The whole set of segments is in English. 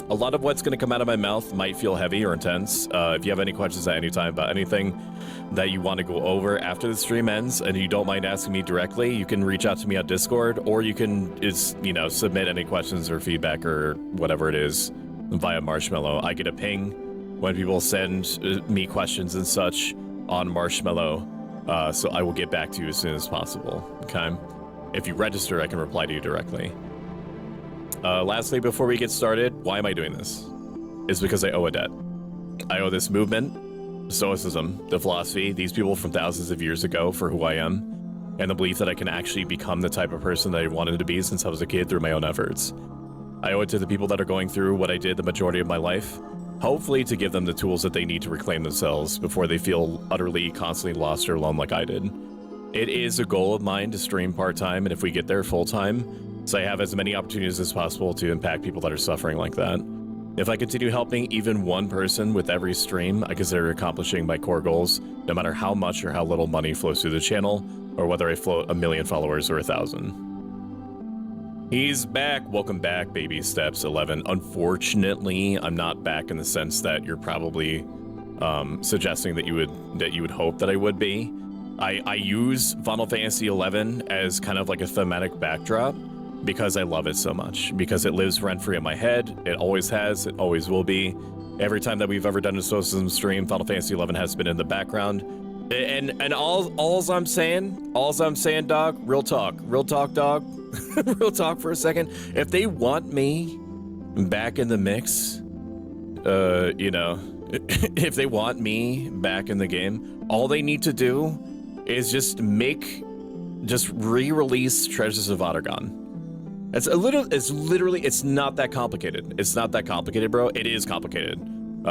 A lot of what's going to come out of my mouth might feel heavy or intense. If you have any questions at any time about anything that you want to go over after the stream ends and you don't mind asking me directly, you can reach out to me on Discord, or you can submit any questions or feedback or whatever it is via Marshmallow. I get a ping when people send me questions and such on Marshmallow, so I will get back to you as soon as possible, okay? If you register, I can reply to you directly. Lastly, before we get started, why am I doing this? It's because I owe a debt. I owe this movement, Stoicism, the philosophy, these people from thousands of years ago for who I am, and the belief that I can actually become the type of person that I wanted to be since I was a kid through my own efforts. I owe it to the people that are going through what I did the majority of my life, hopefully to give them the tools that they need to reclaim themselves before they feel utterly, constantly lost or alone like I did. It is a goal of mine to stream part-time, and if we get there full-time, so I have as many opportunities as possible to impact people that are suffering like that. If I continue helping even one person with every stream, I consider accomplishing my core goals, no matter how much or how little money flows through the channel, or whether I float 1 million followers or 1,000. He's back. Welcome back, Baby Steps 11. Unfortunately, I'm not back in the sense that you're probably suggesting that you would hope that I would be. I use Final Fantasy XI as kind of like a thematic backdrop because I love it so much, because it lives rent-free in my head. It always has, it always will be. Every time that we've ever done a Stoicism stream, Final Fantasy XI has been in the background. And all's I'm saying, dog, real talk, dog, real talk for a second. If they want me back in the mix, if they want me back in the game, all they need to do is just re-release Treasures of Ottergon. It's not that complicated. It's not that complicated, bro. It is complicated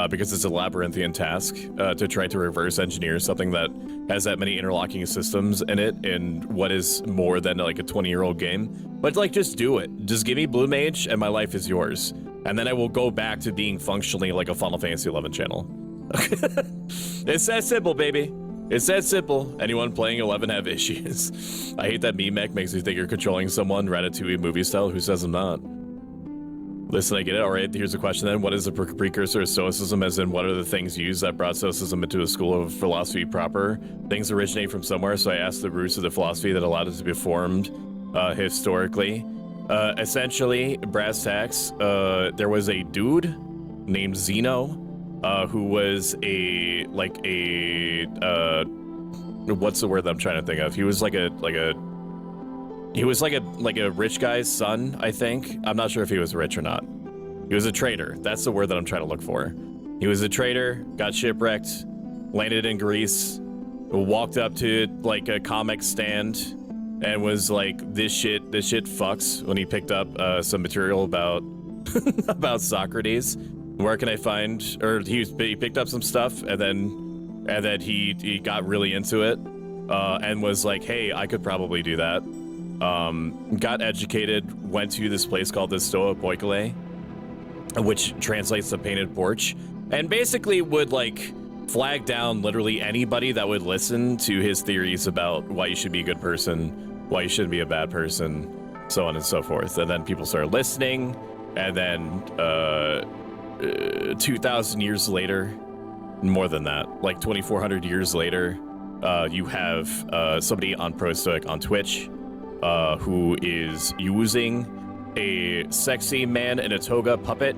because it's a labyrinthian task to try to reverse engineer something that has that many interlocking systems in it in what is more than like a 20-year-old game. But like, just do it. Just give me Blue Mage and my life is yours. And then I will go back to being functionally like a Final Fantasy XI channel. It's that simple, baby. It's that simple. Anyone playing 11 have issues. I hate that meme mech makes me think you're controlling someone Ratatouille movie style. Who says I'm not? Listen, I get it. All right, here's a question then. What is the precursor of Stoicism, as in what are the things used that brought Stoicism into a school of philosophy proper? Things originate from somewhere, so I asked the roots of the philosophy that allowed it to be formed historically. Essentially, brass tacks, there was a dude named Zeno who was what's the word that I'm trying to think of? He was like a rich guy's son, I think. I'm not sure if he was rich or not. He was a trader. That's the word that I'm trying to look for. He was a trader, got shipwrecked, landed in Greece, walked up to like a comic stand and was like, this shit fucks, when he picked up some material about about Socrates. Where can I find, or he picked up some stuff and then he got really into it and was like, hey, I could probably do that. Got educated, went to this place called the Stoa Poikile, which translates to painted porch, and basically would like flag down literally anybody that would listen to his theories about why you should be a good person, why you shouldn't be a bad person, so on and so forth. And then people started listening, and then 2,000 years later, more than that, like 2,400 years later, you have somebody on ProStoic on Twitch who is using a sexy man in a toga puppet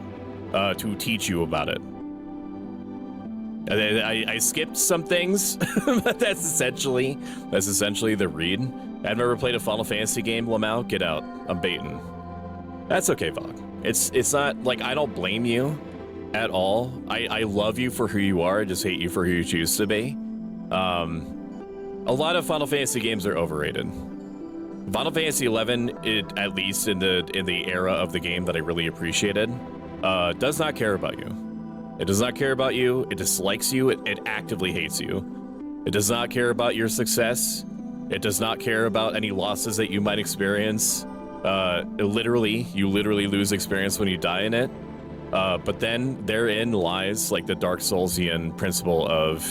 to teach you about it. And I skipped some things, but that's essentially the read. I've never played a Final Fantasy game, Lamau. Get out. I'm baiting. That's okay, Vog. It's not like I don't blame you at all. I love you for who you are. I just hate you for who you choose to be. A lot of Final Fantasy games are overrated. Final Fantasy XI, at least in the era of the game that I really appreciated, does not care about you. It does not care about you. It dislikes you. It actively hates you. It does not care about your success. It does not care about any losses that you might experience. You literally lose experience when you die in it. But then therein lies like the Dark Soulsian principle of,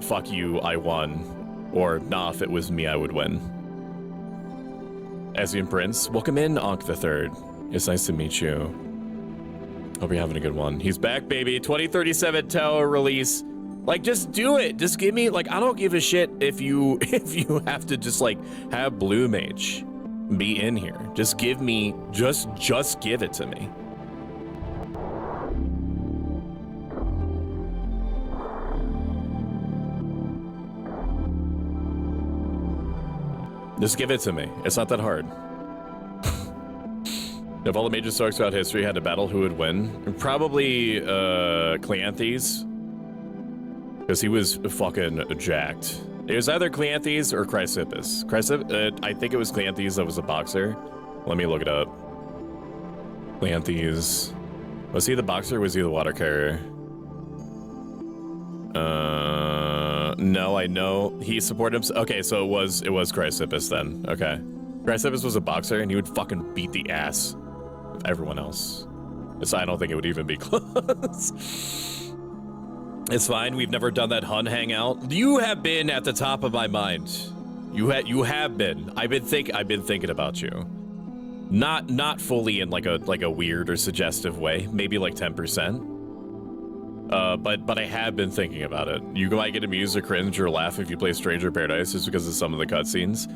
fuck you, I won. Or, nah, if it was me, I would win. Asian Prince, welcome in, Ankh the Third. It's nice to meet you. Hope you're having a good one. He's back, baby. 2037 tower release. Like, just do it. Just give me, like, I don't give a shit if you have to just like have Blue Mage be in here. Just give me, just give it to me. Just give it to me. It's not that hard. If all the major Stoics throughout history had to battle, who would win? Probably Cleanthes. Because he was fucking jacked. It was either Cleanthes or Chrysippus. I think it was Cleanthes that was a boxer. Let me look it up. Cleanthes. Was he the boxer or was he the water carrier? No, I know he supported him. Okay, so it was Chrysippus then. Okay. Chrysippus was a boxer and he would fucking beat the ass of everyone else. So I don't think it would even be close. It's fine. We've never done that Hun hangout. You have been at the top of my mind. You have been. I've been thinking about you. Not fully in like a weird or suggestive way. Maybe like 10%. But I have been thinking about it. You might get amused or cringe or laugh if you play Stranger Paradise just because of some of the cutscenes.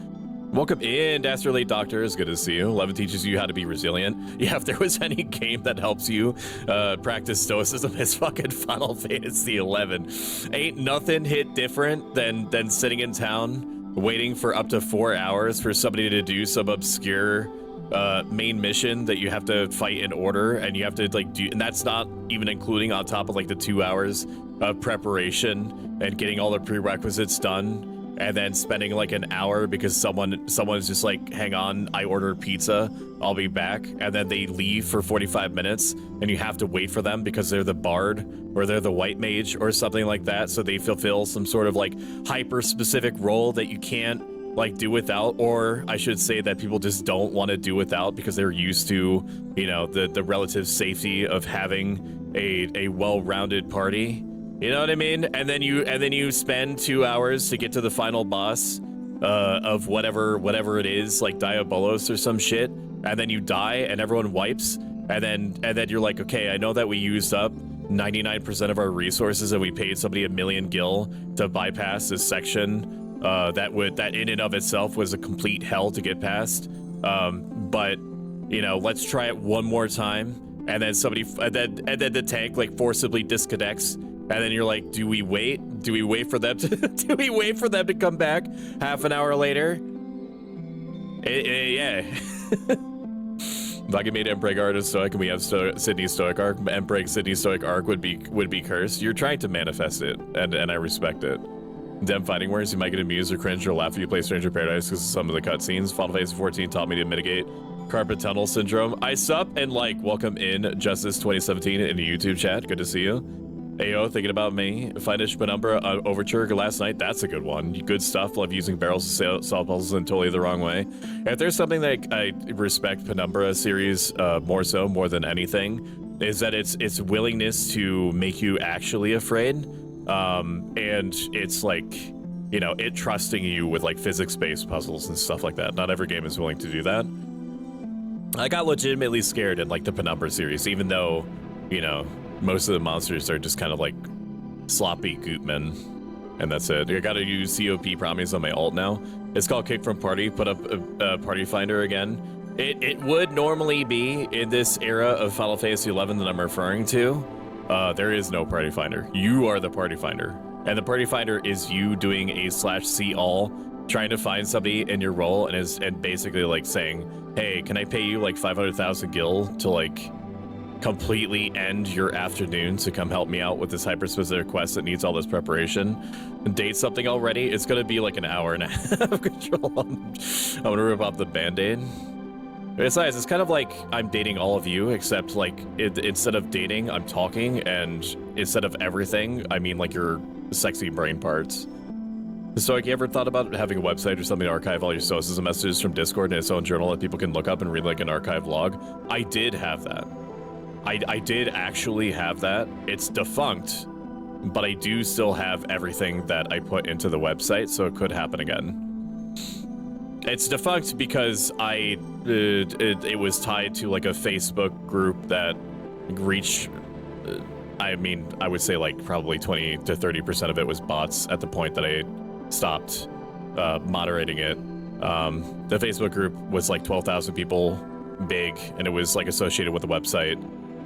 Welcome in, Late Doctor. It's good to see you. 11 teaches you how to be resilient. Yeah, if there was any game that helps you practice Stoicism, it's fucking Final Fantasy XI. Ain't nothing hit different than sitting in town waiting for up to 4 hours for somebody to do some obscure main mission that you have to fight in order, and you have to like do, and that's not even including on top of like the 2 hours of preparation and getting all the prerequisites done. And then spending like an hour because someone's just like, hang on, I ordered pizza, I'll be back. And then they leave for 45 minutes and you have to wait for them because they're the bard or they're the white mage or something like that. So they fulfill some sort of like hyper specific role that you can't like do without, or I should say that people just don't want to do without because they're used to, you know, the relative safety of having a well-rounded party. You know what I mean? And then you spend 2 hours to get to the final boss of whatever it is, like Diabolos or some shit, and then you die and everyone wipes, and then you're like, okay, I know that we used up 99% of our resources and we paid somebody 1 million gil to bypass this section that in and of itself was a complete hell to get past. But you know, let's try it one more time, and then the tank like forcibly disconnects. And then you're like, do we wait? Do we wait for them to come back half an hour later? Yeah. If I could make Empreg Art a Stoic and we have Sydney's Stoic arc, Empreg Sydney's Stoic arc would be cursed. You're trying to manifest it, and I respect it. Dem fighting words, you might get amused or cringe or laugh if you play Stranger Paradise because of some of the cutscenes. Final Fantasy 14 taught me to mitigate carpet tunnel syndrome. I sup and like welcome in Justice 2017 in the YouTube chat. Good to see you. Ayo, thinking about me. Finished Penumbra Overture last night. That's a good one. Good stuff. Love using barrels to solve puzzles in totally the wrong way. If there's something that I respect Penumbra series more than anything, is that its willingness to make you actually afraid. And it's like, you know, it trusting you with like physics-based puzzles and stuff like that. Not every game is willing to do that. I got legitimately scared in like the Penumbra series, even though, you know, most of the monsters are just kind of like sloppy goopmen, and that's it. I gotta use COP promise on my alt now. It's called Kick from Party. Put up a Party Finder again. It would normally be in this era of Final Fantasy XI that I'm referring to. There is no Party Finder. You are the Party Finder, and the Party Finder is you doing a /see all, trying to find somebody in your role, and basically like saying, hey, can I pay you like 500,000 gil to like completely end your afternoon to come help me out with this hyper-specific quest that needs all this preparation. Date something already? It's gonna be like an hour and a half of control. I'm gonna rip off the band-aid. Besides, it's kind of like I'm dating all of you, except like instead of dating, I'm talking, and instead of everything, I mean like your sexy brain parts. So, like, you ever thought about having a website or something to archive all your Stoicism messages from Discord in its own journal that people can look up and read like an archive log? I did have that. I did actually have that. It's defunct, but I do still have everything that I put into the website, so it could happen again. It's defunct because it was tied to like a Facebook group that reach. I mean, I would say like probably 20 to 30% of it was bots at the point that I stopped moderating it. The Facebook group was like 12,000 people big, and it was like associated with the website.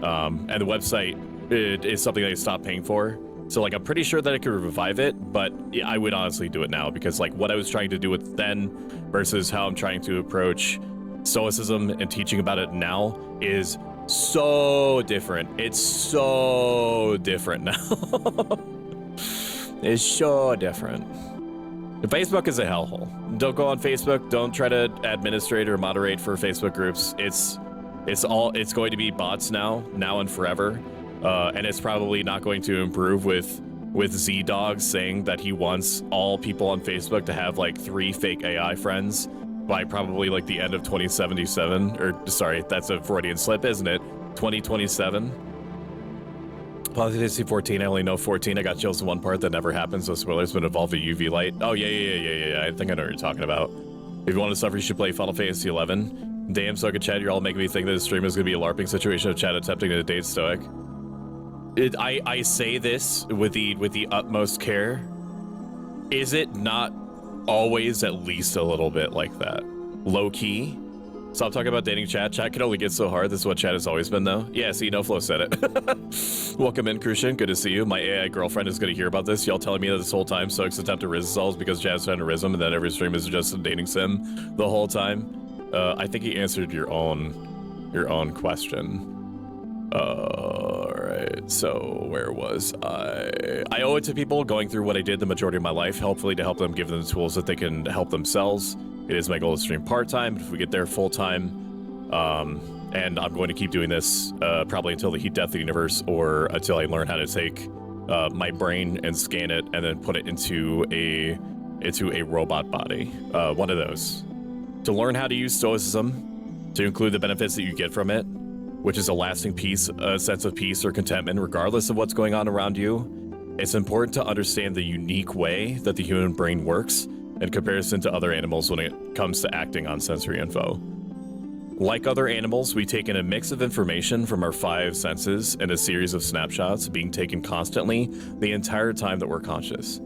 And the website is something that I stopped paying for. So like, I'm pretty sure that I could revive it, but I would honestly do it now because like what I was trying to do with then versus how I'm trying to approach Stoicism and teaching about it now is so different. It's so different now. It's so different. Facebook is a hellhole. Don't go on Facebook. Don't try to administrate or moderate for Facebook groups. It's going to be bots now and forever. And it's probably not going to improve with Z-Dog saying that he wants all people on Facebook to have like 3 fake AI friends by probably like the end of 2077. Or sorry, that's a Freudian slip, isn't it? 2027. Positivity 14, I only know 14. I got chills in one part that never happens, so spoilers, but involved a UV light. Oh, yeah. I think I know what you're talking about. If you want to suffer, you should play Final Fantasy 11. Damn, Stoic Chad, you're all making me think that this stream is going to be a LARPing situation of Chad attempting to date Stoic. I say this with the utmost care. Is it not always at least a little bit like that? Low key? Stop talking about dating chat. Chat can only get so hard. This is what chat has always been, though. Yeah, see, No Flow said it. Welcome in, Crucian. Good to see you. My AI girlfriend is going to hear about this. Y'all telling me that this whole time Stoic's attempt to riz solves because Chad's trying to riz him, and that every stream is just a dating sim the whole time. I think he answered your own question. Alright, so where was I? I owe it to people going through what I did the majority of my life, hopefully to help them, give them the tools that they can help themselves. It is my goal to stream part-time, if we get there full-time. And I'm going to keep doing this probably until the heat death of the universe, or until I learn how to take my brain and scan it and then put it into a robot body. One of those. To learn how to use Stoicism, to include the benefits that you get from it, which is a lasting peace, a sense of peace or contentment regardless of what's going on around you. It's important to understand the unique way that the human brain works in comparison to other animals when it comes to acting on sensory info. Like other animals, we take in a mix of information from our 5 senses and a series of snapshots being taken constantly the entire time that we're conscious.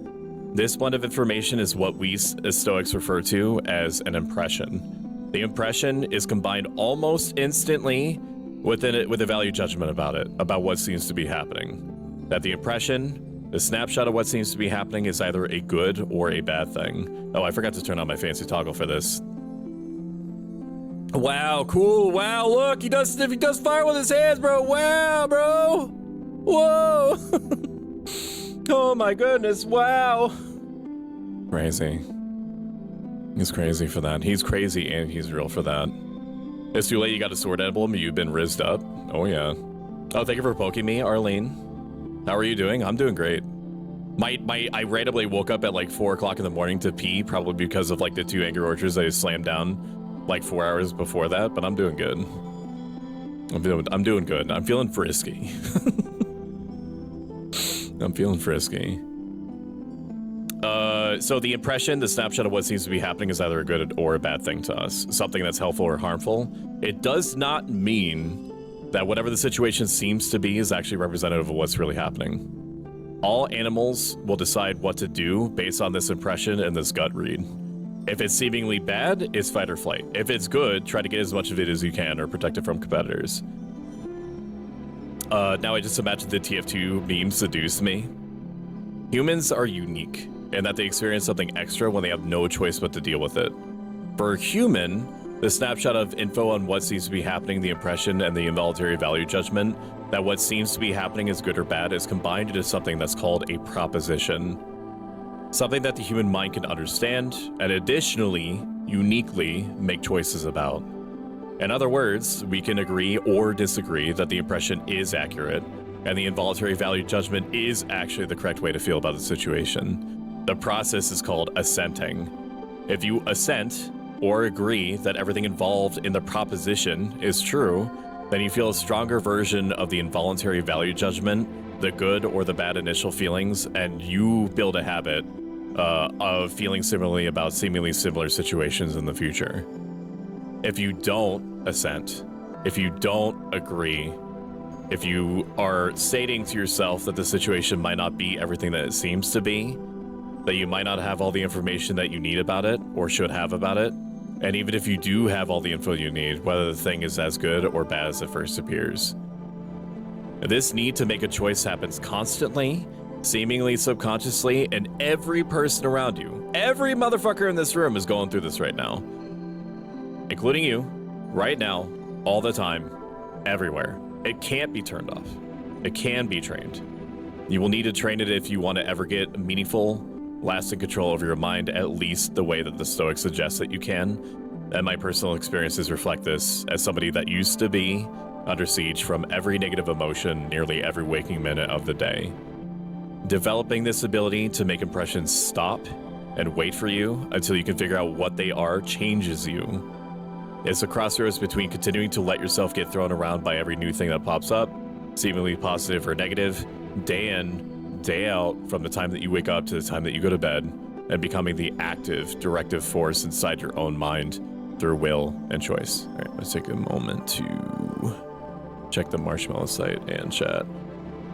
This blend of information is what we as Stoics refer to as an impression. The impression is combined almost instantly with a value judgment about it, about what seems to be happening. That the impression, the snapshot of what seems to be happening, is either a good or a bad thing. Oh, I forgot to turn on my fancy toggle for this. Wow, cool. Wow, look, he does fire with his hands, bro. Wow, bro. Whoa. Oh my goodness, wow. Crazy. He's crazy for that. He's crazy and he's real for that. It's too late, you got a sword emblem, you've been rizzed up. Oh yeah. Oh, thank you for poking me, Arlene. How are you doing? I'm doing great. I randomly woke up at like 4 o'clock in the morning to pee, probably because of like the 2 Angry Orchards I slammed down like 4 hours before that, but I'm doing good. I'm doing good. I'm feeling frisky. I'm feeling frisky. So the impression, the snapshot of what seems to be happening is either a good or a bad thing to us, something that's helpful or harmful. It does not mean that whatever the situation seems to be is actually representative of what's really happening. All animals will decide what to do based on this impression and this gut read. If it's seemingly bad, it's fight or flight. If it's good, try to get as much of it as you can or protect it from competitors. Now I just imagine the TF2 meme seduced me. Humans are unique in that they experience something extra when they have no choice but to deal with it. For a human, the snapshot of info on what seems to be happening, the impression, and the involuntary value judgment that what seems to be happening is good or bad is combined into something that's called a proposition. Something that the human mind can understand and additionally, uniquely, make choices about. In other words, we can agree or disagree that the impression is accurate and the involuntary value judgment is actually the correct way to feel about the situation. The process is called assenting. If you assent or agree that everything involved in the proposition is true, then you feel a stronger version of the involuntary value judgment, the good or the bad initial feelings, and you build a habit of feeling similarly about seemingly similar situations in the future. If you don't assent, if you don't agree, If you are stating to yourself that the situation might not be everything that it seems to be, that you might not have all the information that you need about it or should have about it, and even if you do have all the info you need, whether the thing is as good or bad as it first appears. This need to make a choice happens constantly, seemingly subconsciously, and every person around you, every motherfucker in this room is going through this right now, including you, right now, all the time, everywhere. It can't be turned off. It can be trained. You will need to train it if you want to ever get meaningful, lasting control over your mind, at least the way that the Stoics suggest that you can. And my personal experiences reflect this as somebody that used to be under siege from every negative emotion nearly every waking minute of the day. Developing this ability to make impressions stop and wait for you until you can figure out what they are changes you. It's a crossroads between continuing to let yourself get thrown around by every new thing that pops up, seemingly positive or negative, day in, day out, from the time that you wake up to the time that you go to bed, and becoming the active, directive force inside your own mind through will and choice. All right, let's take a moment to check the Marshmallow site and chat.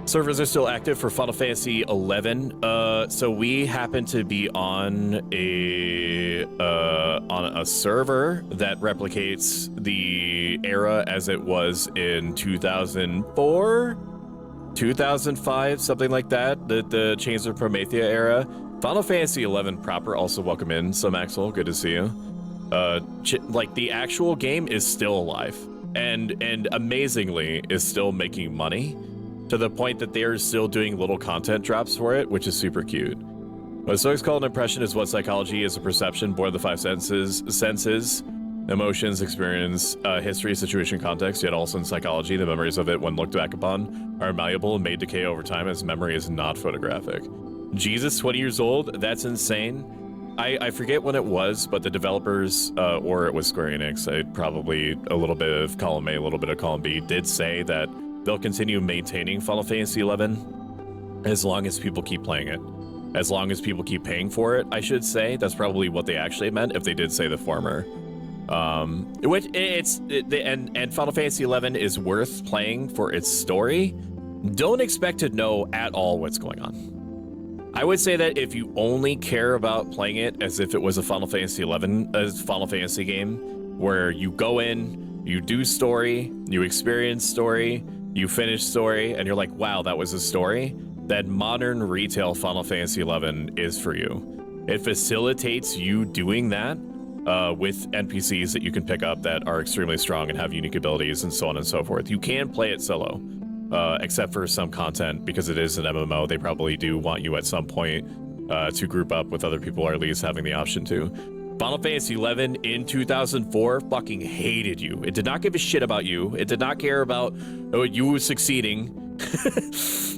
Servers are still active for Final Fantasy XI. So we happen to be on a server that replicates the era as it was in 2004, 2005, something like that. The Chains of Promethea era. Final Fantasy XI proper. Also welcome in, so Maxwell. Good to see you. Like the actual game is still alive, and amazingly is still making money, to the point that they are still doing little content drops for it, which is super cute. What Stoics call an impression is what psychology is: a perception born of the five senses, emotions, experience, history, situation, context, yet also in psychology, the memories of it, when looked back upon, are malleable and may decay over time, as memory is not photographic. Jesus, 20 years old? That's insane. I forget when it was, but the developers, or it was Square Enix, probably a little bit of column A, a little bit of column B, did say that they'll continue maintaining Final Fantasy XI as long as people keep playing it. As long as people keep paying for it, I should say. That's probably what they actually meant if they did say the former. And Final Fantasy XI is worth playing for its story. Don't expect to know at all what's going on. I would say that if you only care about playing it as if it was a Final Fantasy game, where you go in, you do story, you experience story, you finish story, and you're like, wow, that was a story, then modern retail Final Fantasy XI is for you. It facilitates you doing that with NPCs that you can pick up that are extremely strong and have unique abilities and so on and so forth. You can play it solo, except for some content, because it is an MMO. They probably do want you at some point to group up with other people, or at least having the option to. Final Fantasy XI in 2004 fucking hated you. It did not give a shit about you. It did not care about you succeeding.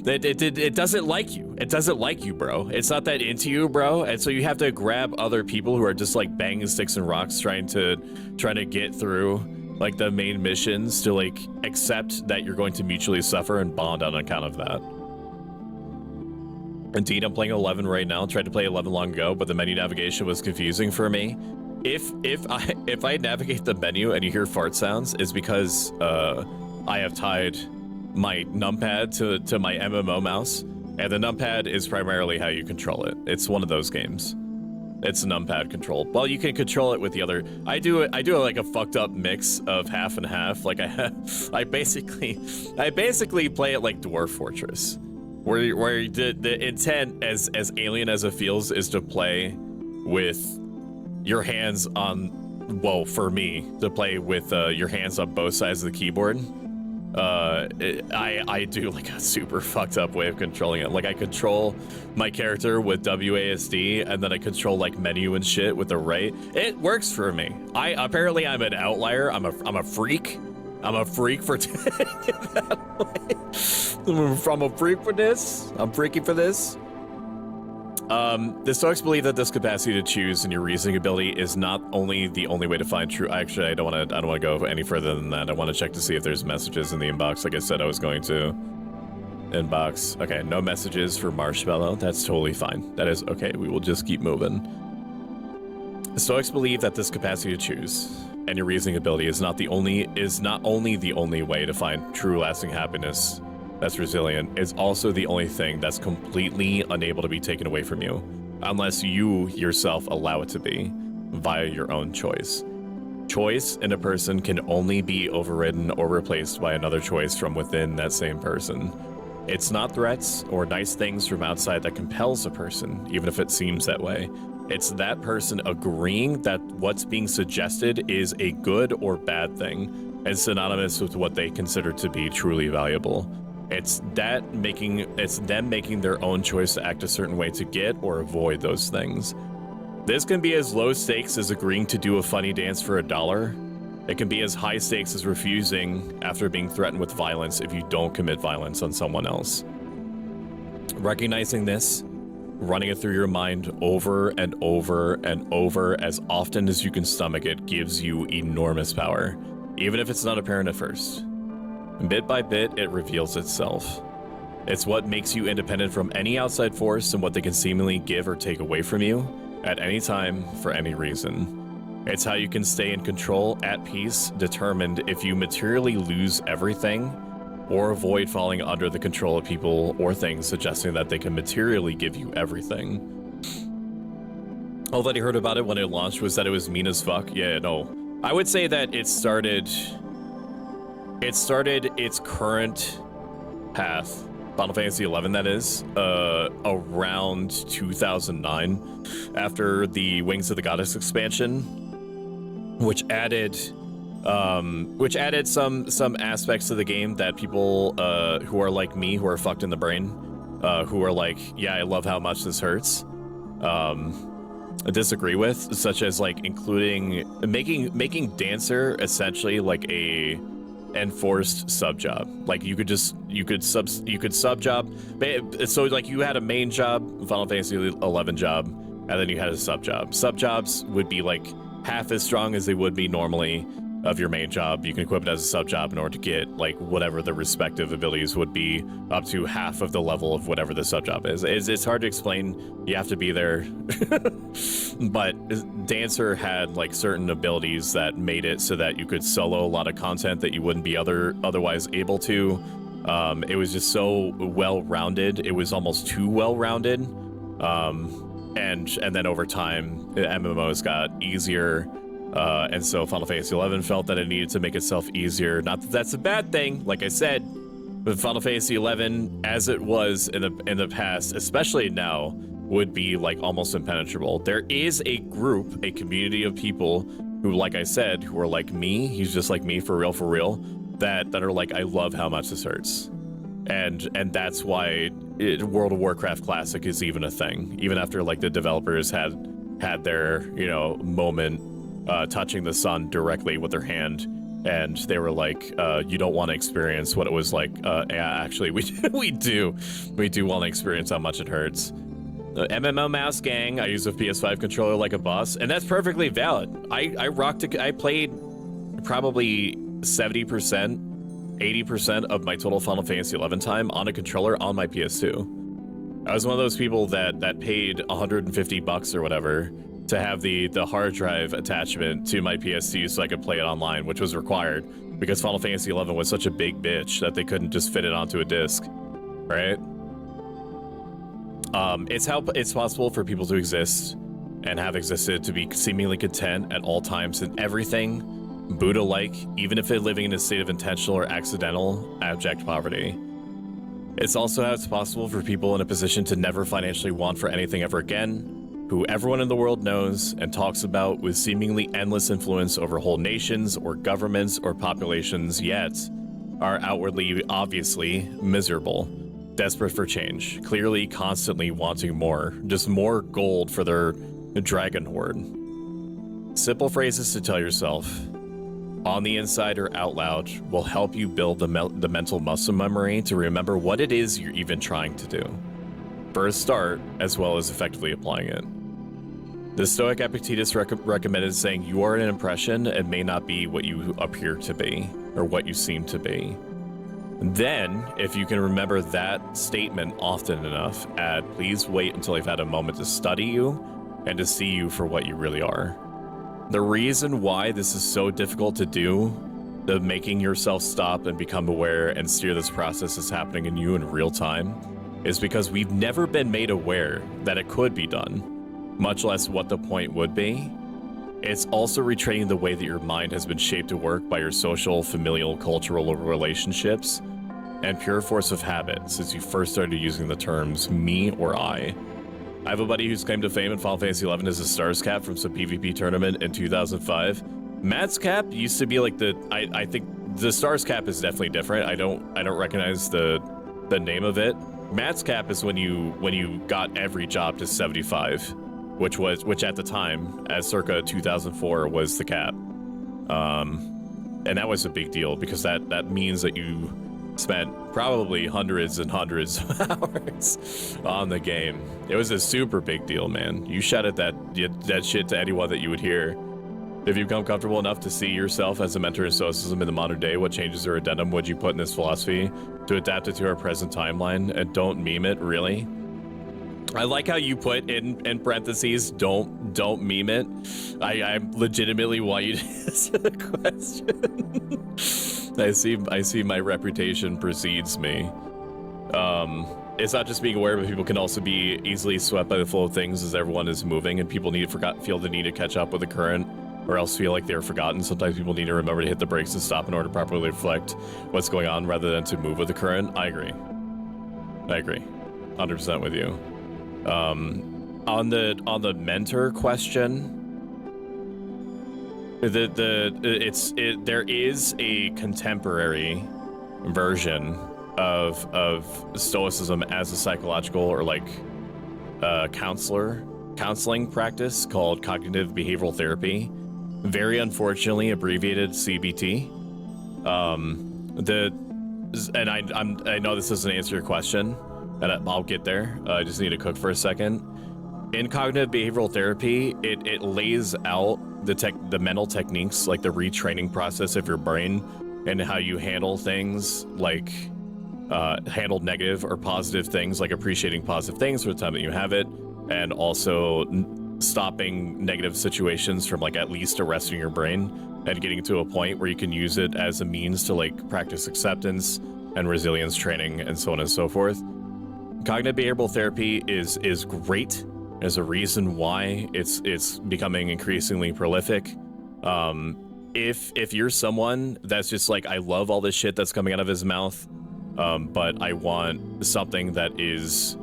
It doesn't like you. It doesn't like you, bro. It's not that into you, bro. And so you have to grab other people who are just like banging sticks and rocks trying to get through like the main missions to like accept that you're going to mutually suffer and bond on account of that. Indeed, I'm playing 11 right now. Tried to play 11 long ago, but the menu navigation was confusing for me. If I navigate the menu and you hear fart sounds, it's because I have tied my numpad to my MMO mouse, and the numpad is primarily how you control it. It's one of those games. It's numpad controlled. Well, you can control it with the other. I do like a fucked up mix of half and half. Like I basically play it like Dwarf Fortress, where the intent, as alien as it feels, is to play with your hands on. Well, for me, to play with your hands on both sides of the keyboard. I do like a super fucked up way of controlling it. Like I control my character with WASD, and then I control like menu and shit with the right. It works for me. Apparently I'm an outlier. I'm a freak. I'm a freak for taking it that way. I'm a freak for this. I'm freaky for this. The Stoics believe that this capacity to choose and your reasoning ability is not only the only way to find true. Actually, I don't want to go any further than that. I want to check to see if there's messages in the inbox. Like I said, I was going to inbox. Okay, no messages for Marshmallow. That's totally fine. That is okay. We will just keep moving. The Stoics believe that this capacity to choose and your reasoning ability is not only the only way to find true lasting happiness that's resilient, it's also the only thing that's completely unable to be taken away from you, unless you yourself allow it to be, via your own choice. Choice in a person can only be overridden or replaced by another choice from within that same person. It's not threats or nice things from outside that compels a person, even if it seems that way. It's that person agreeing that what's being suggested is a good or bad thing and synonymous with what they consider to be truly valuable. It's them making their own choice to act a certain way to get or avoid those things. This can be as low stakes as agreeing to do a funny dance for $1. It can be as high stakes as refusing after being threatened with violence if you don't commit violence on someone else. Recognizing this, running it through your mind over and over and over as often as you can stomach it gives you enormous power, even if it's not apparent at first. Bit by bit, it reveals itself. It's what makes you independent from any outside force and what they can seemingly give or take away from you at any time for any reason. It's how you can stay in control, at peace, determined if you materially lose everything or avoid falling under the control of people or things suggesting that they can materially give you everything. All that I heard about it when it launched was that it was mean as fuck. Yeah, no. I would say that it started its current path, Final Fantasy XI that is, around 2009 after the Wings of the Goddess expansion, which added some aspects to the game that people who are like me, who are fucked in the brain, who are like, yeah, I love how much this hurts, disagree with, such as like making Dancer essentially like a enforced sub job. Like you could sub job. So like you had a main job, Final Fantasy XI job, and then you had a sub job. Sub jobs would be like half as strong as they would be normally of your main job. You can equip it as a sub job in order to get like whatever the respective abilities would be, up to half of the level of whatever the sub job is. It's hard to explain. You have to be there. But Dancer had like certain abilities that made it so that you could solo a lot of content that you wouldn't be otherwise able to. It was just so well-rounded. It was almost too well-rounded. And then over time, MMOs got easier. And so Final Fantasy XI felt that it needed to make itself easier. Not that that's a bad thing, like I said, but Final Fantasy XI, as it was in the past, especially now, would be like almost impenetrable. There is a group, a community of people who, like I said, who are like me. He's just like me for real, that are like, I love how much this hurts. And that's why World of Warcraft Classic is even a thing, even after like the developers had their, moment touching the sun directly with their hand, and they were like, you don't want to experience what it was like. Yeah, actually, we do want to experience how much it hurts. MMO mouse gang, I use a PS5 controller like a boss, and that's perfectly valid. I played probably 70%, 80% of my total Final Fantasy XI time on a controller on my PS2. I was one of those people that paid $150 or whatever to have the hard drive attachment to my PS2 so I could play it online, which was required because Final Fantasy XI was such a big bitch that they couldn't just fit it onto a disc, right? It's possible for people to exist and have existed to be seemingly content at all times in everything, Buddha-like, even if they're living in a state of intentional or accidental abject poverty. It's also how it's possible for people in a position to never financially want for anything ever again, who everyone in the world knows and talks about with seemingly endless influence over whole nations or governments or populations, yet are outwardly, obviously, miserable, desperate for change, clearly constantly wanting more, just more gold for their dragon hoard. Simple phrases to tell yourself, on the inside or out loud, will help you build the mental muscle memory to remember what it is you're even trying to do, for a start, as well as effectively applying it. The Stoic Epictetus recommended saying you are an impression and may not be what you appear to be, or what you seem to be. Then, if you can remember that statement often enough, add, please wait until I've had a moment to study you and to see you for what you really are. The reason why this is so difficult to do, the making yourself stop and become aware and steer this process is happening in you in real time, is because we've never been made aware that it could be done, much less what the point would be. It's also retraining the way that your mind has been shaped to work by your social, familial, cultural relationships, and pure force of habit since you first started using the terms me or I. I have a buddy whose claim to fame in Final Fantasy XI is a Stars cap from some PvP tournament in 2005. Matt's cap used to be like the, I think the Stars cap is definitely different. I don't recognize the name of it. Matt's cap is when you got every job to 75, which at the time, as circa 2004, was the cap. And that was a big deal because that means that you spent probably hundreds and hundreds of hours on the game. It was a super big deal, man. You shouted that shit to anyone that you would hear. If you become comfortable enough to see yourself as a mentor in Stoicism in the modern day, what changes or addendum would you put in this philosophy to adapt it to our present timeline? And don't meme it, really? I like how you put in parentheses, don't meme it. I legitimately want you to answer the question. I see my reputation precedes me. It's not just being aware, but people can also be easily swept by the flow of things as everyone is moving, and people feel the need to catch up with the current, or else feel like they're forgotten. Sometimes people need to remember to hit the brakes and stop in order to properly reflect what's going on, rather than to move with the current. I agree. 100% with you. On the mentor question, there is a contemporary version of Stoicism as a psychological or like counseling practice called cognitive behavioral therapy, very unfortunately abbreviated CBT. I know this doesn't answer your question, and I'll get there. I just need to cook for a second. In cognitive behavioral therapy, it lays out the mental techniques, like the retraining process of your brain and how you handle things, like handle negative or positive things, like appreciating positive things for the time that you have it, and also stopping negative situations from like at least arresting your brain and getting to a point where you can use it as a means to like practice acceptance and resilience training and so on and so forth. Cognitive behavioral therapy is great. There's a reason why it's becoming increasingly prolific. If you're someone that's just like, I love all this shit that's coming out of his mouth, but I want something that is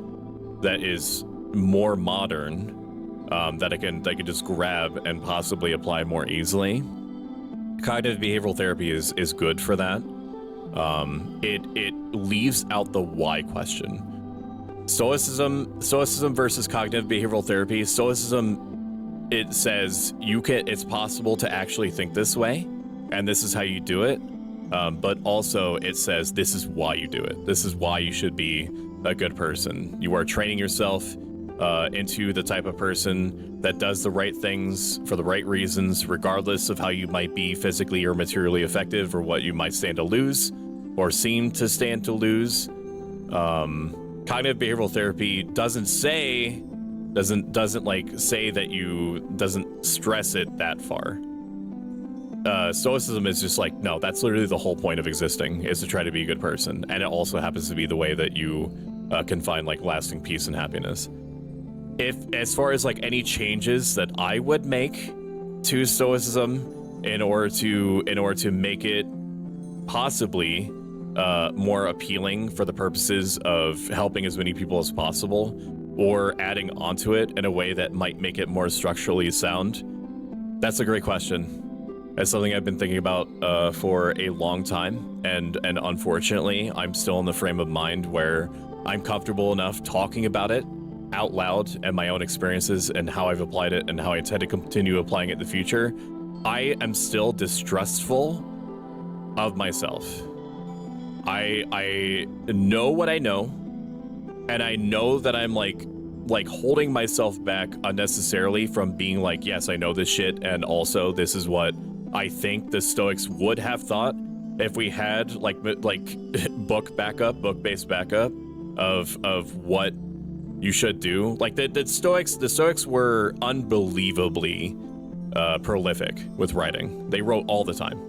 more modern, that I can just grab and possibly apply more easily. Cognitive behavioral therapy is good for that. It leaves out the why question. Stoicism versus cognitive behavioral therapy. Stoicism, it says it's possible to actually think this way, and this is how you do it. But also it says this is why you do it. This is why you should be a good person. You are training yourself into the type of person that does the right things for the right reasons, regardless of how you might be physically or materially effective, or what you might stand to lose or seem to stand to lose. Cognitive behavioral therapy doesn't stress it that far. Stoicism is just like, no, that's literally the whole point of existing, is to try to be a good person, and it also happens to be the way that you can find like lasting peace and happiness. As far as like any changes that I would make to Stoicism in order to make it possibly more appealing for the purposes of helping as many people as possible, or adding onto it in a way that might make it more structurally sound? That's a great question. That's something I've been thinking about for a long time, and unfortunately, I'm still in the frame of mind where I'm comfortable enough talking about it out loud and my own experiences and how I've applied it and how I intend to continue applying it in the future. I am still distrustful of myself. I know what I know, and I know that I'm like holding myself back unnecessarily from being like, yes, I know this shit, and also this is what I think the Stoics would have thought if we had like book-based backup of what you should do. Like the Stoics were unbelievably prolific with writing. They wrote all the time.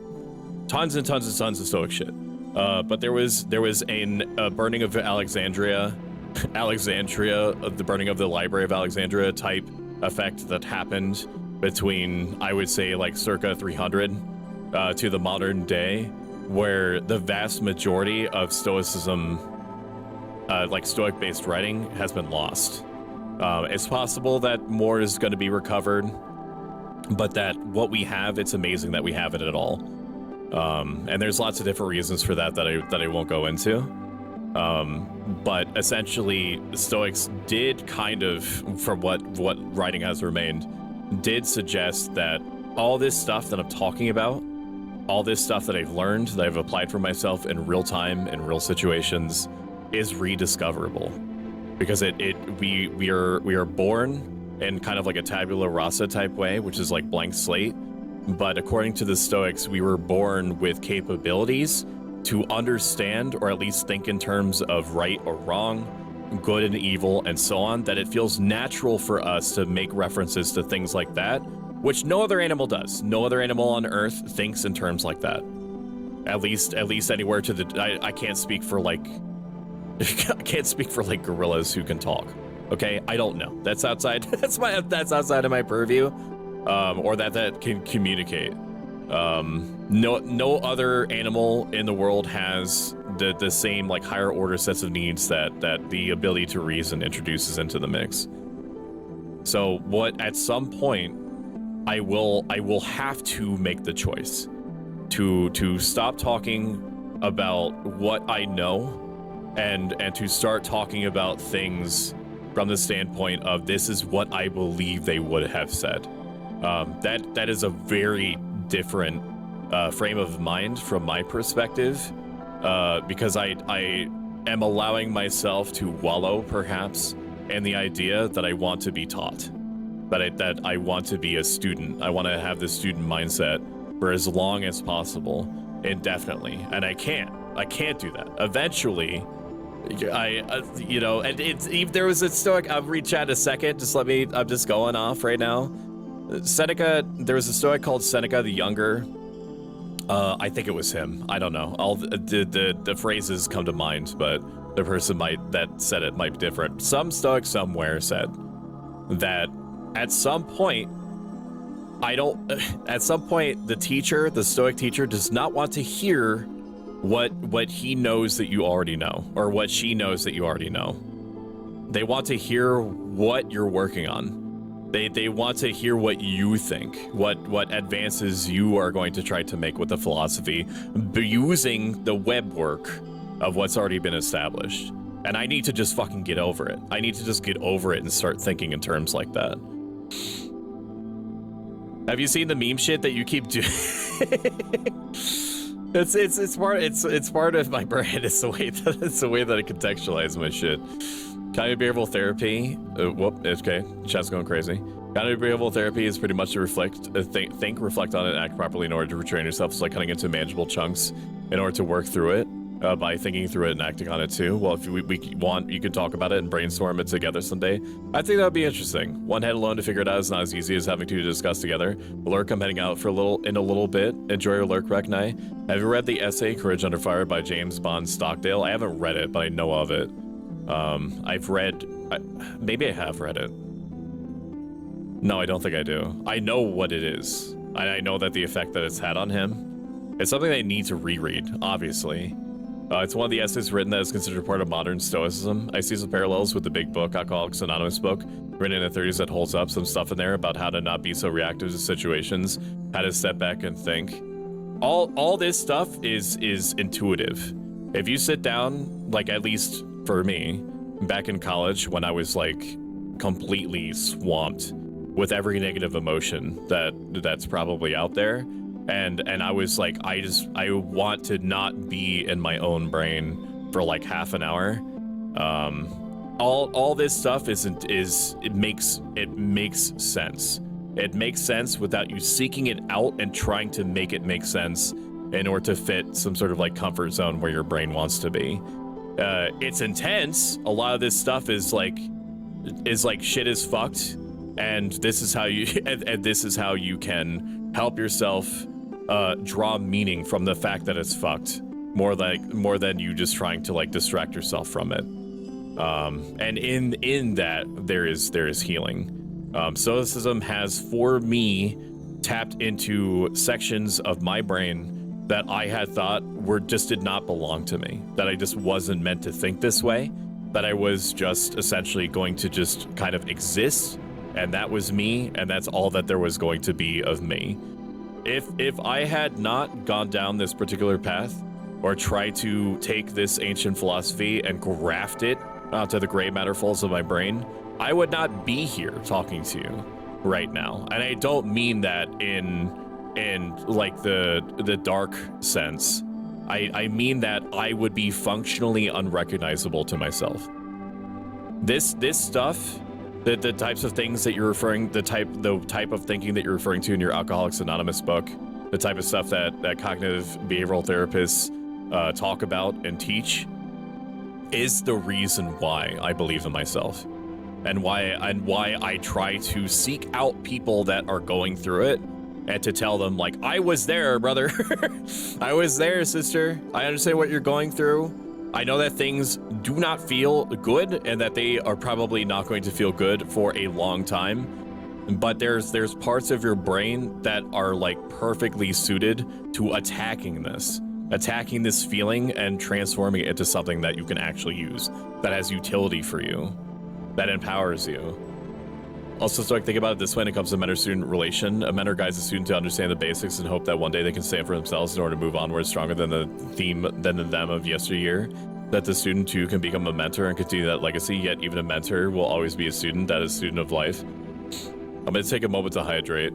Tons and tons and tons of Stoic shit. But there was a burning of Alexandria, the burning of the Library of Alexandria type effect that happened between, I would say, like circa 300 to the modern day, where the vast majority of Stoicism, like Stoic-based writing, has been lost. It's possible that more is going to be recovered, but that what we have, it's amazing that we have it at all. And there's lots of different reasons for that I won't go into. But essentially, the Stoics did kind of, from what writing has remained, did suggest that all this stuff that I'm talking about, all this stuff that I've learned, that I've applied for myself in real time, in real situations, is rediscoverable. Because we are born in kind of like a tabula rasa type way, which is like blank slate. But according to the Stoics, we were born with capabilities to understand, or at least think in terms of right or wrong, good and evil, and so on, that it feels natural for us to make references to things like that, which no other animal does. No other animal on Earth thinks in terms like that. At least anywhere to the... I can't speak for, like... I can't speak for, like, gorillas who can talk. Okay? I don't know. That's outside... that's outside of my purview. Or that can communicate. No other animal in the world has the same, like, higher order sets of needs that the ability to reason introduces into the mix. So at some point, I will have to make the choice to stop talking about what I know and to start talking about things from the standpoint of this is what I believe they would have said. That is a very different frame of mind from my perspective, because I am allowing myself to wallow, perhaps, in the idea that I want to be taught, that I want to be a student. I want to have the student mindset for as long as possible, indefinitely, and I can't do that. Eventually, you know, and if there was a Stoic, I'll read chat in a second. I'm just going off right now. Seneca, there was a Stoic called Seneca the Younger. I think it was him. I don't know. All the phrases come to mind, but the person that said it might be different. Some Stoic somewhere said that at some point, the Stoic teacher does not want to hear what he knows that you already know, or what she knows that you already know. They want to hear what you're working on. They want to hear what you think, what advances you are going to try to make with the philosophy, using the web work of what's already been established. And I need to just fucking get over it. I need to just get over it and start thinking in terms like that. Have you seen the meme shit that you keep doing? It's part of my brain. It's the way that I contextualize my shit. Cognitive behavioral therapy. Okay, chat's going crazy. Cognitive behavioral therapy is pretty much to think, reflect on it, and act properly in order to retrain yourself. It's like cutting into manageable chunks in order to work through it. By thinking through it and acting on it too. Well, if we want, you could talk about it and brainstorm it together someday. I think that would be interesting. One head alone to figure it out is not as easy as having to discuss together. Lurk, I'm heading out for a little bit. Enjoy your lurk, Rec Night. Have you read the essay Courage Under Fire by James Bond Stockdale? I haven't read it, but I know of it. Maybe I have read it. No, I don't think I do. I know what it is. I know that the effect that it's had on him. It's something I need to reread, obviously. It's one of the essays written that is considered part of modern Stoicism. I see some parallels with the big book, Alcoholics Anonymous book, written in the 30s that holds up some stuff in there about how to not be so reactive to situations, how to step back and think. All this stuff is intuitive. If you sit down, like at least for me, back in college when I was like completely swamped with every negative emotion that's probably out there, and I was like, I want to not be in my own brain for like half an hour. All this stuff it makes sense. It makes sense without you seeking it out and trying to make it make sense in order to fit some sort of like comfort zone where your brain wants to be. It's intense. A lot of this stuff is like shit is fucked. And this is how you and this is how you can help yourself draw meaning from the fact that it's fucked, more than you just trying to like distract yourself from it. And in that there is healing. Stoicism has, for me, tapped into sections of my brain that I had thought did not belong to me, that I just wasn't meant to think this way, that I was just essentially going to just kind of exist, and that was me, and that's all that there was going to be of me. If I had not gone down this particular path, or tried to take this ancient philosophy and graft it onto the gray matter folds of my brain, I would not be here talking to you right now. And I don't mean that in like the dark sense. I mean that I would be functionally unrecognizable to myself. This stuff, the types of things that you're referring, the type of thinking that you're referring to in your Alcoholics Anonymous book, the type of stuff that cognitive behavioral therapists talk about and teach, is the reason why I believe in myself, and why I try to seek out people that are going through it, and to tell them, like, I was there, brother. I was there, sister. I understand what you're going through. I know that things do not feel good, and that they are probably not going to feel good for a long time. But there's parts of your brain that are like perfectly suited to attacking this feeling and transforming it into something that you can actually use, that has utility for you, that empowers you. Also, so I think about it this way when it comes to mentor-student relation. A mentor guides a student to understand the basics and hope that one day they can stand for themselves in order to move onward stronger than the them of yesteryear. That the student too can become a mentor and continue that legacy, yet even a mentor will always be a student, that is a student of life. I'm gonna take a moment to hydrate.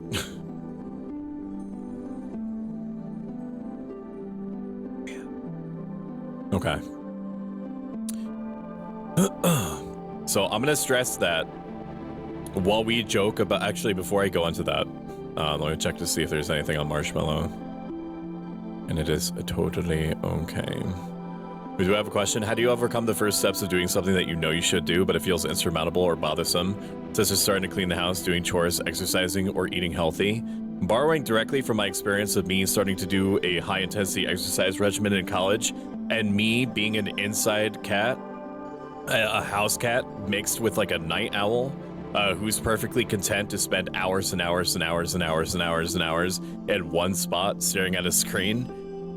Okay. So I'm gonna stress that while we joke about, actually before I go into that, let me check to see if there's anything on Marshmallow. And it is totally okay. We do have a question. How do you overcome the first steps of doing something that you know you should do, but it feels insurmountable or bothersome, such as starting to clean the house, doing chores, exercising, or eating healthy? Borrowing directly from my experience of me starting to do a high-intensity exercise regimen in college, and me being an inside cat, a house cat mixed with like a night owl, who's perfectly content to spend hours and hours and hours and hours and hours and hours at one spot staring at a screen.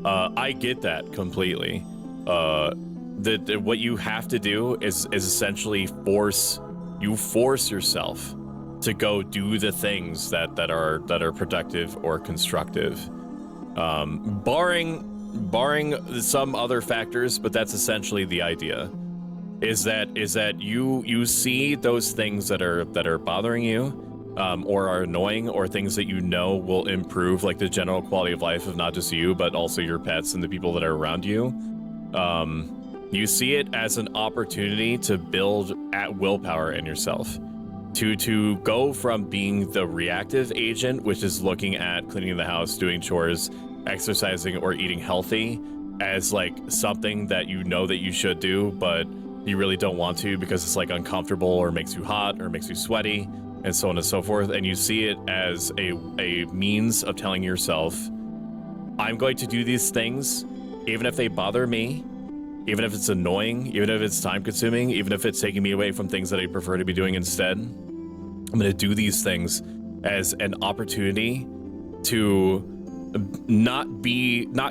I get that completely. What you have to do is essentially force yourself to go do the things that are productive or constructive. Barring some other factors, but that's essentially the idea. Is that you see those things that are bothering you, or are annoying, or things that you know will improve like the general quality of life of not just you but also your pets and the people that are around you. You see it as an opportunity to build at willpower in yourself, to go from being the reactive agent, which is looking at cleaning the house, doing chores, exercising, or eating healthy, as like something that you know that you should do, but you really don't want to because it's like uncomfortable or makes you hot or makes you sweaty and so on and so forth. And you see it as a means of telling yourself, I'm going to do these things, even if they bother me, even if it's annoying, even if it's time consuming, even if it's taking me away from things that I prefer to be doing instead. I'm going to do these things as an opportunity to not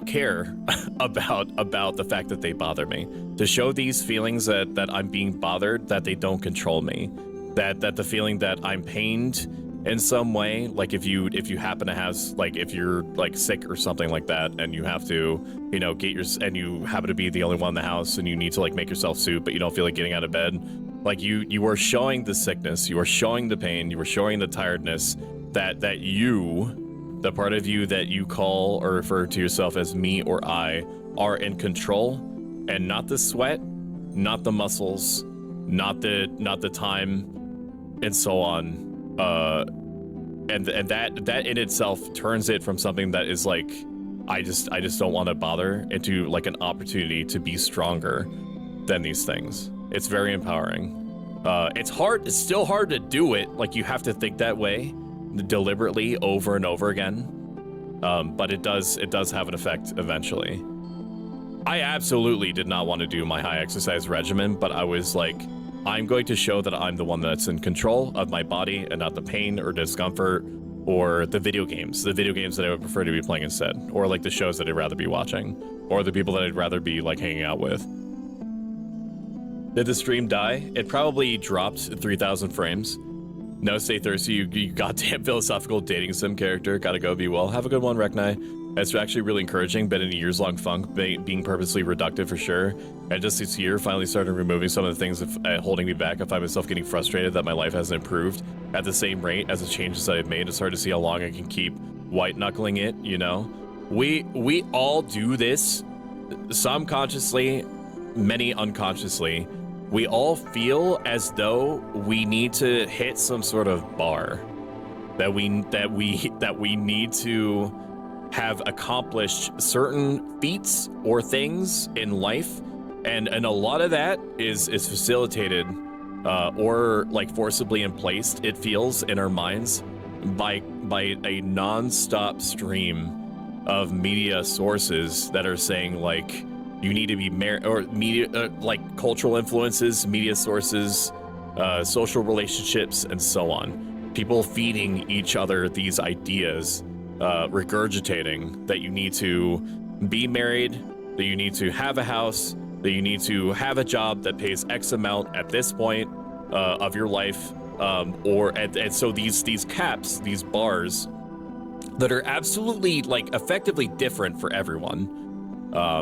care about the fact that they bother me, to show these feelings that I'm being bothered, that they don't control me, that the feeling that I'm pained in some way, like if you happen to have, like if you're like sick or something like that, and you have to, you know, and you happen to be the only one in the house and you need to like make yourself soup, but you don't feel like getting out of bed, like you are showing the sickness, you are showing the pain, you are showing the tiredness, that you, the part of you that you call or refer to yourself as me or I, are in control, and not the sweat, not the muscles, not the time, and so on. And that in itself turns it from something that is like, I just don't want to bother, into like an opportunity to be stronger than these things. It's very empowering. It's still hard to do it. Like, you have to think that way deliberately over and over again. But it does have an effect eventually. I absolutely did not want to do my high exercise regimen, but I was like, I'm going to show that I'm the one that's in control of my body and not the pain or discomfort or the video games that I would prefer to be playing instead, or like the shows that I'd rather be watching, or the people that I'd rather be like hanging out with. Did the stream die? It probably dropped 3,000 frames. No, stay thirsty, you goddamn philosophical dating sim character. Gotta go, be well. Have a good one, Reknai. It's actually really encouraging. Been in a years-long funk, being purposely reductive for sure. And just this year, finally started removing some of the things holding me back. I find myself getting frustrated that my life hasn't improved at the same rate as the changes that I've made. It's hard to see how long I can keep white-knuckling it, you know? We all do this, some consciously, many unconsciously. We all feel as though we need to hit some sort of bar, that we need to have accomplished certain feats or things in life, and a lot of that is facilitated or like forcibly emplaced, it feels, in our minds by a non-stop stream of media sources that are saying like, you need to be married, or media like cultural influences, media sources, social relationships, and so on. People feeding each other these ideas, regurgitating that you need to be married, that you need to have a house, that you need to have a job that pays X amount at this point of your life, and so these caps, these bars that are absolutely like effectively different for everyone.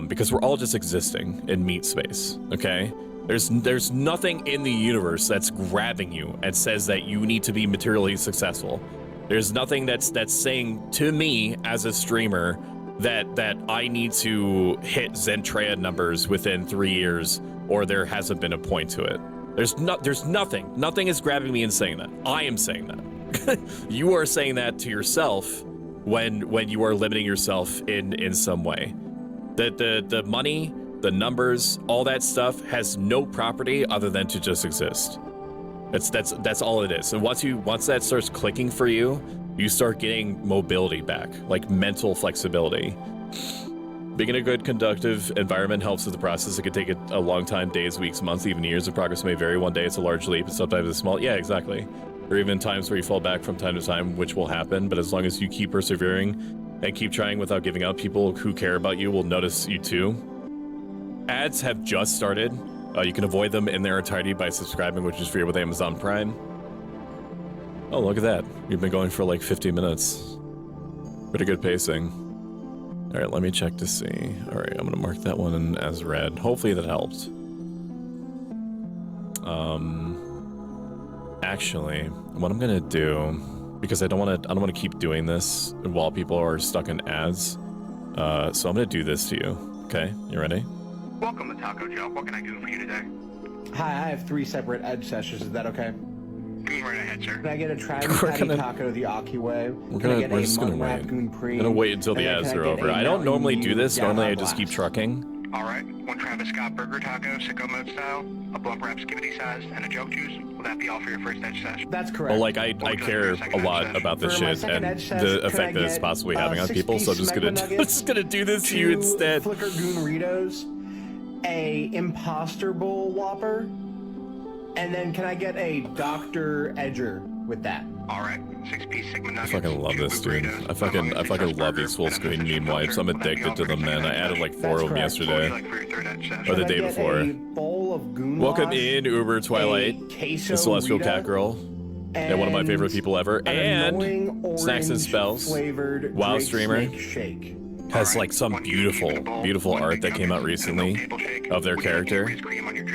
Because we're all just existing in meat space, okay? There's nothing in the universe that's grabbing you and says that you need to be materially successful. There's nothing that's saying to me as a streamer that I need to hit Zentrea numbers within 3 years, or there hasn't been a point to it. There's nothing. Nothing is grabbing me and saying that. I am saying that. You are saying that to yourself when you are limiting yourself in some way. The money, the numbers, all that stuff has no property other than to just exist. That's all it is. And once that starts clicking for you, you start getting mobility back, like mental flexibility. Being in a good conductive environment helps with the process. It could take a long time, days, weeks, months, even years. The progress may vary. One day it's a large leap, and sometimes it's small. Yeah, exactly. Or even times where you fall back from time to time, which will happen. But as long as you keep persevering and keep trying without giving up, people who care about you will notice you too. Ads have just started. You can avoid them in their entirety by subscribing, which is free with Amazon Prime. Oh, look at that. We've been going for like 50 minutes. Pretty good pacing. All right, let me check to see. All right, I'm gonna mark that one as red. Hopefully that helped. Actually, what I'm gonna do, because I don't want to keep doing this while people are stuck in ads. So I'm gonna do this to you. Okay, you ready? Welcome to Taco Joe. What can I do for you today? Hi, I have 3 separate edge sessions. Is that okay? Going right ahead, sir. Can I get a patty taco the Aki way? We're just gonna wait. I'm gonna wait until the ads are over. I don't normally do this. Normally I just keep trucking. All right. 1 Travis Scott burger taco, sicko mode style, a bump wrap skivity size, and a joke juice. Will that be all for your first edge session? That's correct. Well, like I care a lot about this shit and the effect that it's possibly having on people, so I'm just gonna do this to you instead. Flicker Goonritos, a Imposter Bowl Whopper, and then can I get a Dr. Edger with that? All right. 6-piece Sigma nuggets. I fucking love this, dude. I fucking love these full screen meme wipes. I'm addicted to them, man. I added like 4 of them yesterday. Or the day before. Welcome in, Uber Twilight, the Celestial Cat Girl. And one of my favorite people ever. And Snacks and Spells, WoW streamer. Has like some beautiful art that came out recently of their character.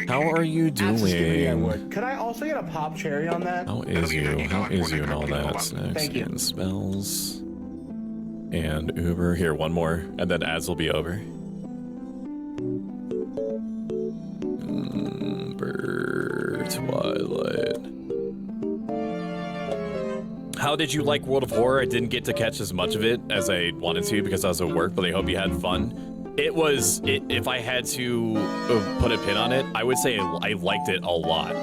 How are you doing? Could I also get a pop cherry on that? How is you and all that? Snacks and Spells. And Uber. Here, one more, and then ads will be over. Uber Twilight. How did you like World of Horror? I didn't get to catch as much of it as I wanted to because I was at work, but I hope you had fun. If I had to put a pin on it, I would say I liked it a lot.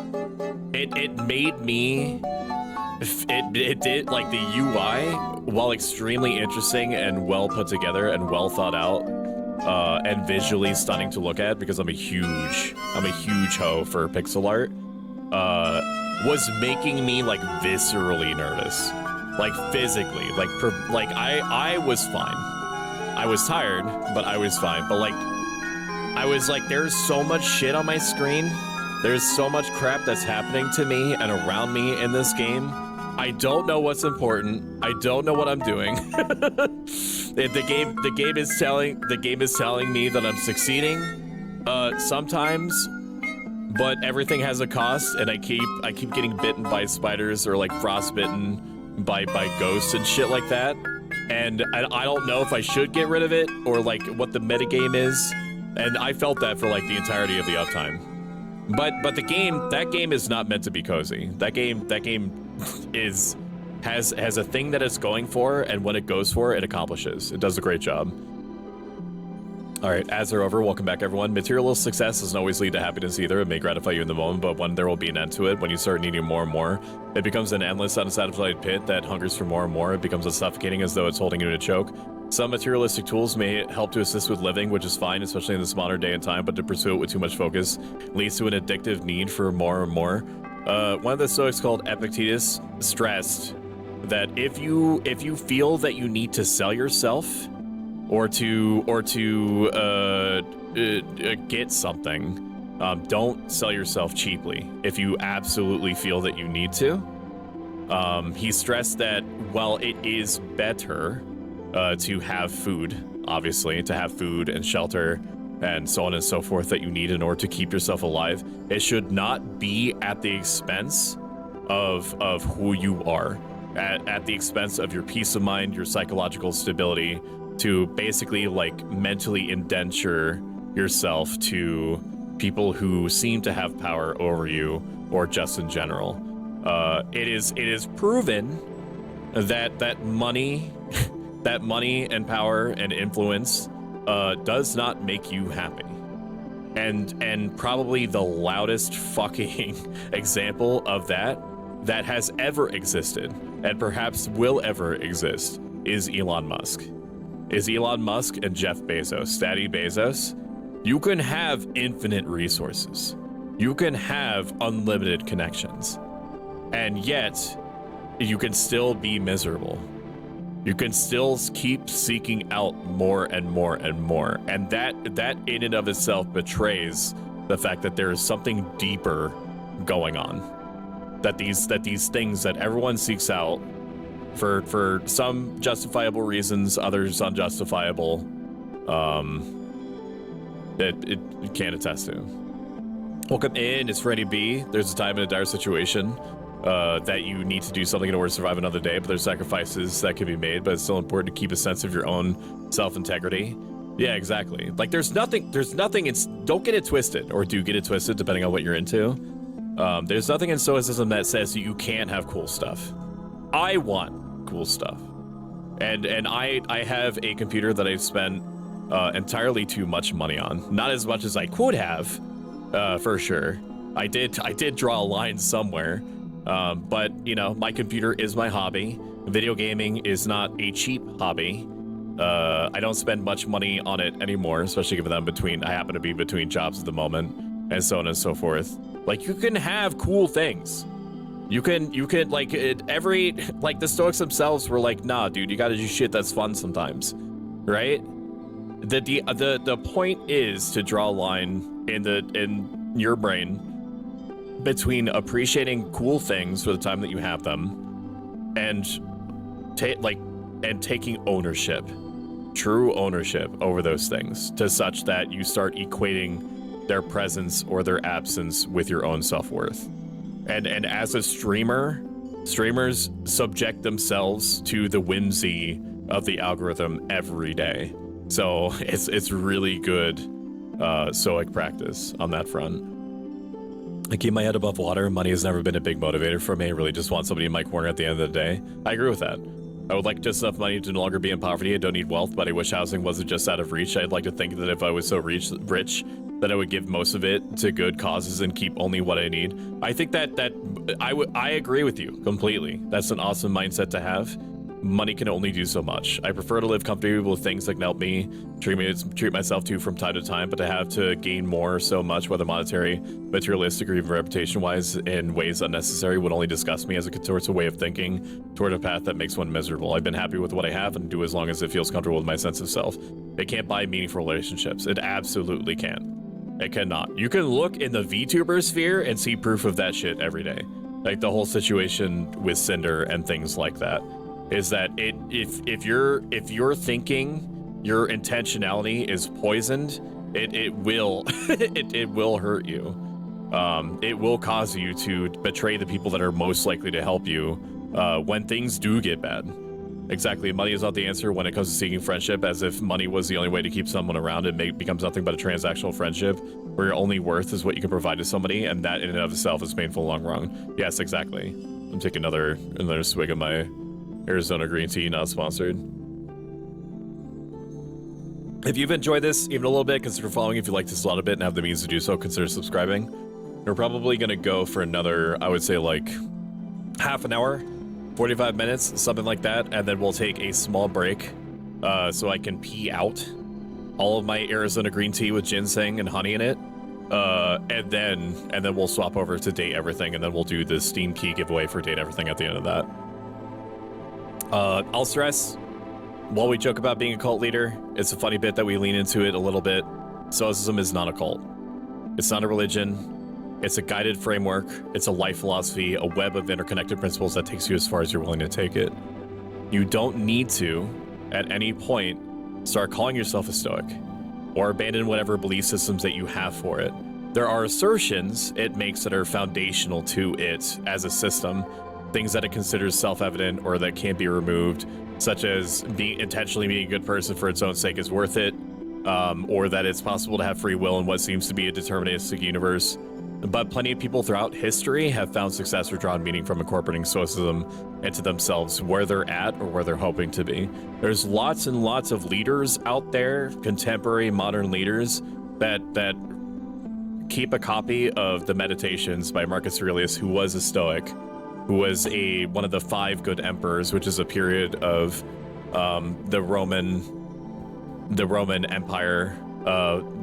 it made me, it did, like, the UI, while extremely interesting and well put together and well thought out, and visually stunning to look at, because I'm a huge hoe for pixel art, was making me, like, viscerally nervous. Like, physically. Like, I was fine. I was tired, but I was fine. But, like, I was like, there's so much shit on my screen. There's so much crap that's happening to me and around me in this game. I don't know what's important. I don't know what I'm doing. the game is telling me that I'm succeeding sometimes, but everything has a cost, and I keep getting bitten by spiders, or like frostbitten by ghosts and shit like that. And I don't know if I should get rid of it, or like what the metagame is. And I felt that for like the entirety of the uptime. But that game is not meant to be cozy. That game has a thing that it's going for, and when it goes for, it accomplishes. It does a great job. All right, ads are over. Welcome back, everyone. Material success doesn't always lead to happiness either. It may gratify you in the moment, but when there will be an end to it, when you start needing more and more, it becomes an endless, unsatisfied pit that hungers for more and more. It becomes suffocating, as though it's holding you in a choke. Some materialistic tools may help to assist with living, which is fine, especially in this modern day and time, but to pursue it with too much focus leads to an addictive need for more and more. One of the Stoics, called Epictetus, stressed that if you feel that you need to sell yourself or to get something, don't sell yourself cheaply if you absolutely feel that you need to. He stressed that while it is better to have food, obviously, to have food and shelter and so on and so forth that you need in order to keep yourself alive, it should not be at the expense of who you are, at the expense of your peace of mind, your psychological stability, to basically like mentally indenture yourself to people who seem to have power over you, or just in general. It is proven that money that money and power and influence does not make you happy. And probably the loudest fucking example of that has ever existed, and perhaps will ever exist, is Elon Musk. Is Elon Musk and Jeff Bezos, Daddy Bezos. You can have infinite resources. You can have unlimited connections. And yet, you can still be miserable. You can still keep seeking out more and more and more. And that in and of itself betrays the fact that there is something deeper going on. That these things that everyone seeks out for some justifiable reasons, others unjustifiable, it can't attest to. Welcome in, it's Freddie B. There's a time in a dire situation that you need to do something in order to survive another day, but there's sacrifices that can be made, but it's still important to keep a sense of your own self-integrity. Yeah, exactly. Like there's nothing, don't get it twisted, or do get it twisted depending on what you're into. There's nothing in Stoicism that says that you can't have cool stuff. I want cool stuff. And I have a computer that I've spent entirely too much money on. Not as much as I could have, for sure. I did draw a line somewhere. But, you know, my computer is my hobby. Video gaming is not a cheap hobby. I don't spend much money on it anymore, especially given that I happen to be between jobs at the moment, and so on and so forth. Like, you can have cool things. You can like, like, the Stoics themselves were like, nah, dude, you gotta do shit that's fun sometimes, right? The point is to draw a line in your brain between appreciating cool things for the time that you have them, and taking ownership, true ownership over those things, to such that you start equating their presence or their absence with your own self-worth. And as a streamers subject themselves to the whimsy of the algorithm every day. So it's really good stoic practice on that front. I keep my head above water. Money has never been a big motivator for me. I really just want somebody in my corner at the end of the day. I agree with that. I would like just enough money to no longer be in poverty. I don't need wealth, but I wish housing wasn't just out of reach. I'd like to think that if I was so rich that I would give most of it to good causes and keep only what I need. I think that I agree with you completely. That's an awesome mindset to have. Money can only do so much. I prefer to live comfortably with things that can help me treat myself to from time to time, but to have to gain more so much, whether monetary, materialistic, or even reputation-wise, in ways unnecessary would only disgust me as it towards a way of thinking toward a path that makes one miserable. I've been happy with what I have and do as long as it feels comfortable with my sense of self. It can't buy meaningful relationships. It absolutely can't. It cannot. You can look in the VTuber sphere and see proof of that shit every day. Like the whole situation with Cinder and things like that. Is that if you're thinking your intentionality is poisoned, it will it will hurt you. It will cause you to betray the people that are most likely to help you when things do get bad. Exactly, money is not the answer when it comes to seeking friendship, as if money was the only way to keep someone around. It becomes nothing but a transactional friendship where your only worth is what you can provide to somebody, and that in and of itself is painful in the long run. Yes, exactly. I'm taking another swig of my Arizona green tea, not sponsored. If you've enjoyed this even a little bit, consider following. If you like this a lot a bit and have the means to do so, consider subscribing. We're probably gonna go for another, I would say, like half an hour, 45 minutes, something like that, and then we'll take a small break so I can pee out all of my Arizona green tea with ginseng and honey in it, and then we'll swap over to Date Everything, and then we'll do the Steam Key giveaway for Date Everything at the end of that. I'll stress, while we joke about being a cult leader, it's a funny bit that we lean into it a little bit. Stoicism is not a cult. It's not a religion. It's a guided framework. It's a life philosophy, a web of interconnected principles that takes you as far as you're willing to take it. You don't need to, at any point, start calling yourself a Stoic or abandon whatever belief systems that you have for it. There are assertions it makes that are foundational to it as a system, things that it considers self-evident or that can't be removed, such as intentionally being a good person for its own sake is worth it, or that it's possible to have free will in what seems to be a deterministic universe. But plenty of people throughout history have found success or drawn meaning from incorporating Stoicism into themselves, where they're at or where they're hoping to be. There's lots and lots of leaders out there, contemporary modern leaders, that keep a copy of the Meditations by Marcus Aurelius, who was a Stoic, who was one of the 5 good emperors, which is a period of the Roman Empire,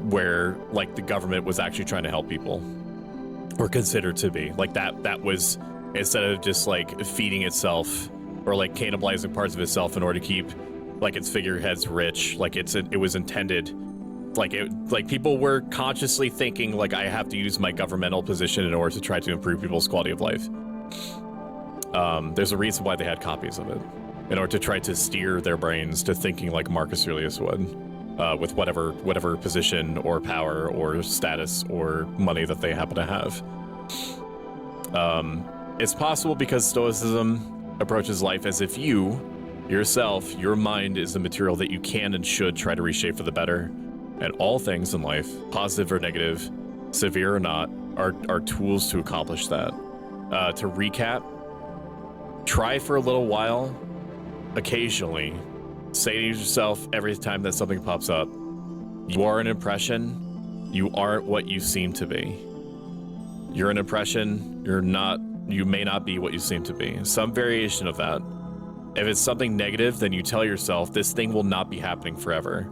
where like the government was actually trying to help people, or considered to be. Like that was, instead of just like feeding itself or like cannibalizing parts of itself in order to keep like its figureheads rich, like it was intended, like people were consciously thinking like, I have to use my governmental position in order to try to improve people's quality of life. There's a reason why they had copies of it, in order to try to steer their brains to thinking like Marcus Aurelius would, with whatever position or power or status or money that they happen to have. It's possible because Stoicism approaches life as if you, yourself, your mind is the material that you can and should try to reshape for the better, and all things in life, positive or negative, severe or not, are tools to accomplish that. To recap, try for a little while, occasionally, say to yourself every time that something pops up, you are an impression, you aren't what you seem to be. You're an impression, you may not be what you seem to be. Some variation of that. If it's something negative, then you tell yourself, this thing will not be happening forever.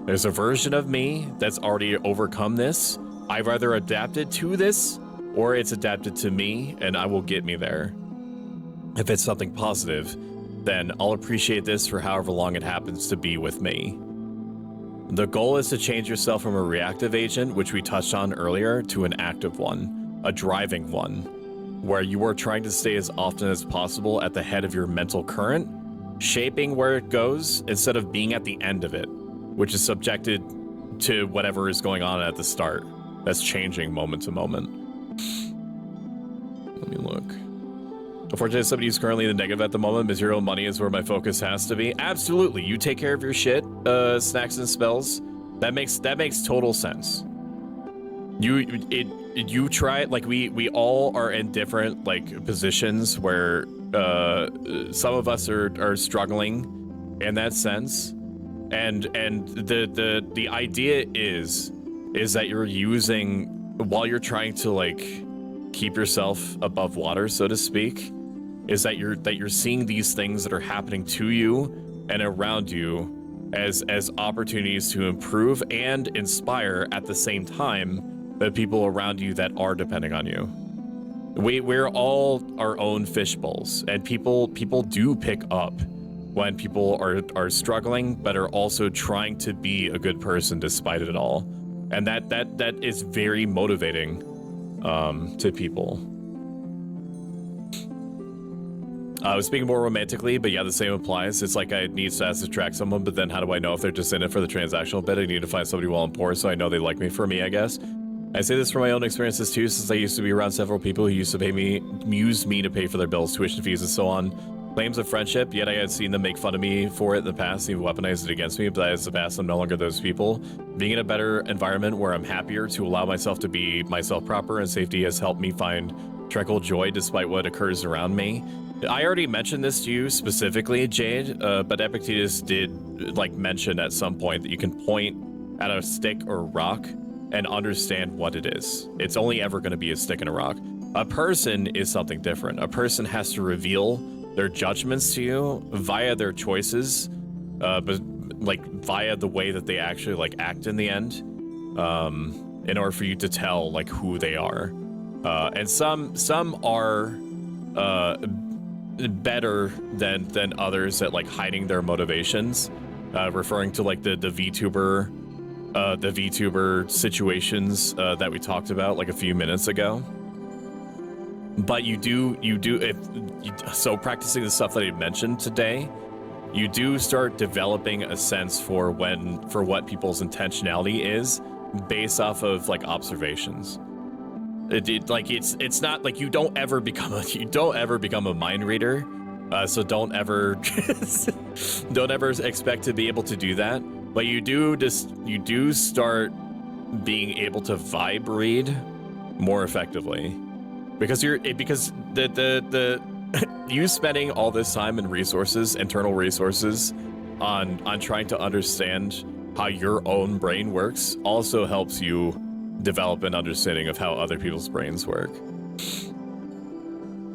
There's a version of me that's already overcome this. I've either adapted to this, or it's adapted to me, and I will get me there. If it's something positive, then I'll appreciate this for however long it happens to be with me. The goal is to change yourself from a reactive agent, which we touched on earlier, to an active one, a driving one, where you are trying to stay as often as possible at the head of your mental current, shaping where it goes instead of being at the end of it, which is subjected to whatever is going on at the start. That's changing moment to moment. Let me look. Unfortunately, somebody who's currently in the negative at the moment, material money is where my focus has to be. Absolutely, you take care of your shit, snacks and spells. That makes total sense. You try it, like we all are in different like positions where some of us are struggling in that sense, and the idea is is that you're using, while you're trying to like keep yourself above water, so to speak, is that you're seeing these things that are happening to you and around you as opportunities to improve and inspire at the same time the people around you that are depending on you. We're all our own fish bowls, and people do pick up when people are struggling but are also trying to be a good person despite it all, and that is very motivating to people. I was speaking more romantically, but yeah, the same applies. It's like I need to attract someone, but then how do I know if they're just in it for the transactional bit? I need to find somebody well and poor so I know they like me for me, I guess. I say this from my own experiences too, since I used to be around several people who used to use me to pay for their bills, tuition fees, and so on. Claims of friendship, yet I had seen them make fun of me for it in the past, even weaponized it against me, but as the past, I'm no longer those people. Being in a better environment where I'm happier to allow myself to be myself proper and safety has helped me find tranquil joy despite what occurs around me. I already mentioned this to you specifically, Jade, but Epictetus did like mention at some point that you can point at a stick or a rock and understand what it is. It's only ever going to be a stick and a rock. A person is something different. A person has to reveal their judgments to you via their choices, but like via the way that they actually like act in the end, in order for you to tell like who they are. And some are better than others at like hiding their motivations, referring to like the VTuber situations that we talked about like a few minutes ago. But so practicing the stuff that I mentioned today, you do start developing a sense for what people's intentionality is based off of like observations. It's not like you don't ever become a mind reader, so don't ever expect to be able to do that. But you do start being able to vibe read more effectively, because the you spending all this time and resources, internal resources, on trying to understand how your own brain works also helps you develop an understanding of how other people's brains work.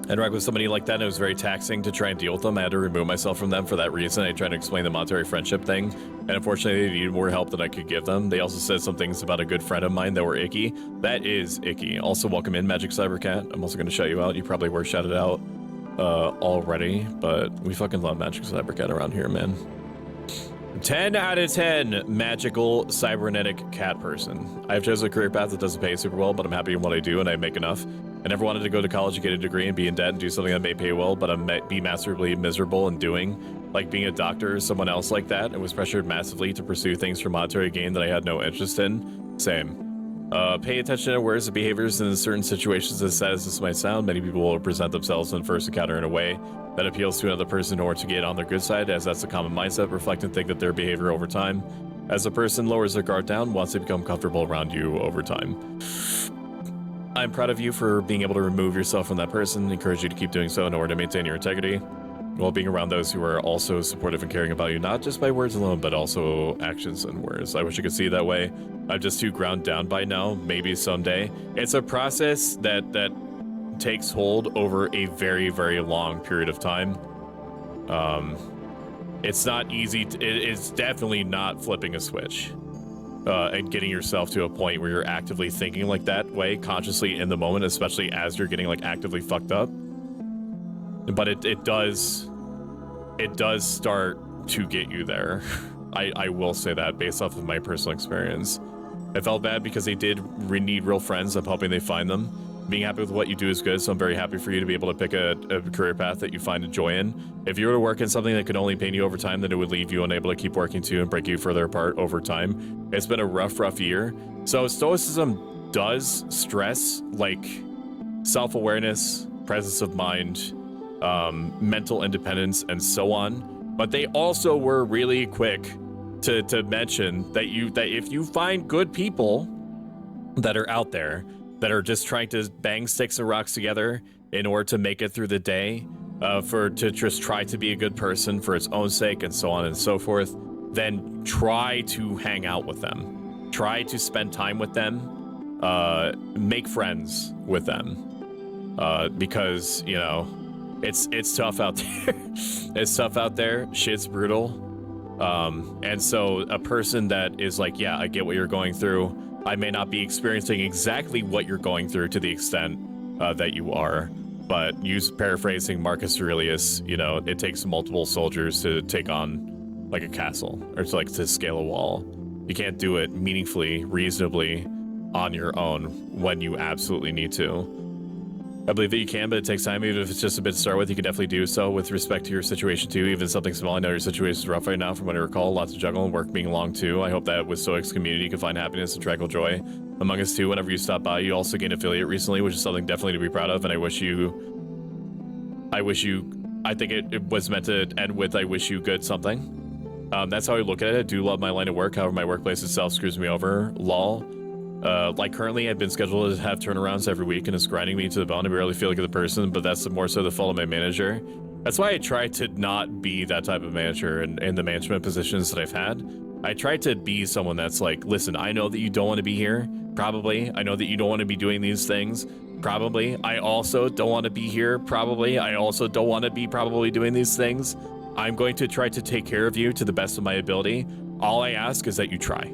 I interact with somebody like that, and it was very taxing to try and deal with them. I had to remove myself from them for that reason. I tried to explain the monetary friendship thing, and unfortunately they needed more help than I could give them. They also said some things about a good friend of mine that were icky. That is icky. Also, welcome in, Magic Cybercat. I'm also going to shout you out. You probably were shouted out already, but we fucking love Magic Cybercat around here, man. 10 out of 10 magical cybernetic cat person. I've chosen a career path that doesn't pay super well, but I'm happy in what I do and I make enough. I never wanted to go to college and get a degree and be in debt and do something that may pay well, but I'm be massively miserable in doing, like being a doctor or someone else like that, and was pressured massively to pursue things for monetary gain that I had no interest in. Same. Pay attention to awareness of behaviors in certain situations. As sad as this might sound, many people will present themselves in first encounter in a way that appeals to another person in order to get on their good side, as that's a common mindset. Reflect and think that their behavior over time as a person lowers their guard down once they become comfortable around you over time. I'm proud of you for being able to remove yourself from that person. Encourage you to keep doing so in order to maintain your integrity, while being around those who are also supportive and caring about you, not just by words alone, but also actions and words. I wish I could see it that way. I'm just too ground down by now. Maybe someday. It's a process that takes hold over a very, very long period of time. It's not easy. It's definitely not flipping a switch and getting yourself to a point where you're actively thinking like that way, consciously in the moment, especially as you're getting like actively fucked up. But it does start to get you there. I will say that based off of my personal experience. I felt bad because they did need real friends. I'm hoping they find them. Being happy with what you do is good, so I'm very happy for you to be able to pick a career path that you find joy in. If you were to work in something that could only pain you over time, then it would leave you unable to keep working to and break you further apart over time. It's been a rough year. So Stoicism does stress like self-awareness, presence of mind, mental independence, and so on. But they also were really quick to mention that if you find good people that are out there that are just trying to bang sticks and rocks together in order to make it through the day, to just try to be a good person for its own sake and so on and so forth, then try to hang out with them. try to spend time with them, make friends with them, because, you know, it's tough out there. It's tough out there. Shit's brutal. And so a person that is like, yeah, I get what you're going through. I may not be experiencing exactly what you're going through to the extent that you are, but paraphrasing Marcus Aurelius, you know, it takes multiple soldiers to take on like a castle or to scale a wall. You can't do it meaningfully, reasonably on your own when you absolutely need to. I believe that you can, but it takes time. Even if it's just a bit to start with, you can definitely do so with respect to your situation too. Even something small. I know your situation is rough right now from what I recall. Lots of juggle and work being long too. I hope that with Stoic's community you can find happiness and tranquil joy among us too. Whenever you stop by, you also gained affiliate recently, which is something definitely to be proud of. And I think it was meant to end with, I wish you good something. That's how I look at it. I do love my line of work. However, my workplace itself screws me over. Lol. Like currently I've been scheduled to have turnarounds every week and it's grinding me to the bone. I barely feel like the person, but that's more so the fault of my manager. That's why I try to not be that type of manager in the management positions that I've had. I try to be someone that's like, listen, I know that you don't want to be here. Probably. I know that you don't want to be doing these things. Probably. I also don't want to be here. Probably. I also don't want to be probably doing these things. I'm going to try to take care of you to the best of my ability. All I ask is that you try.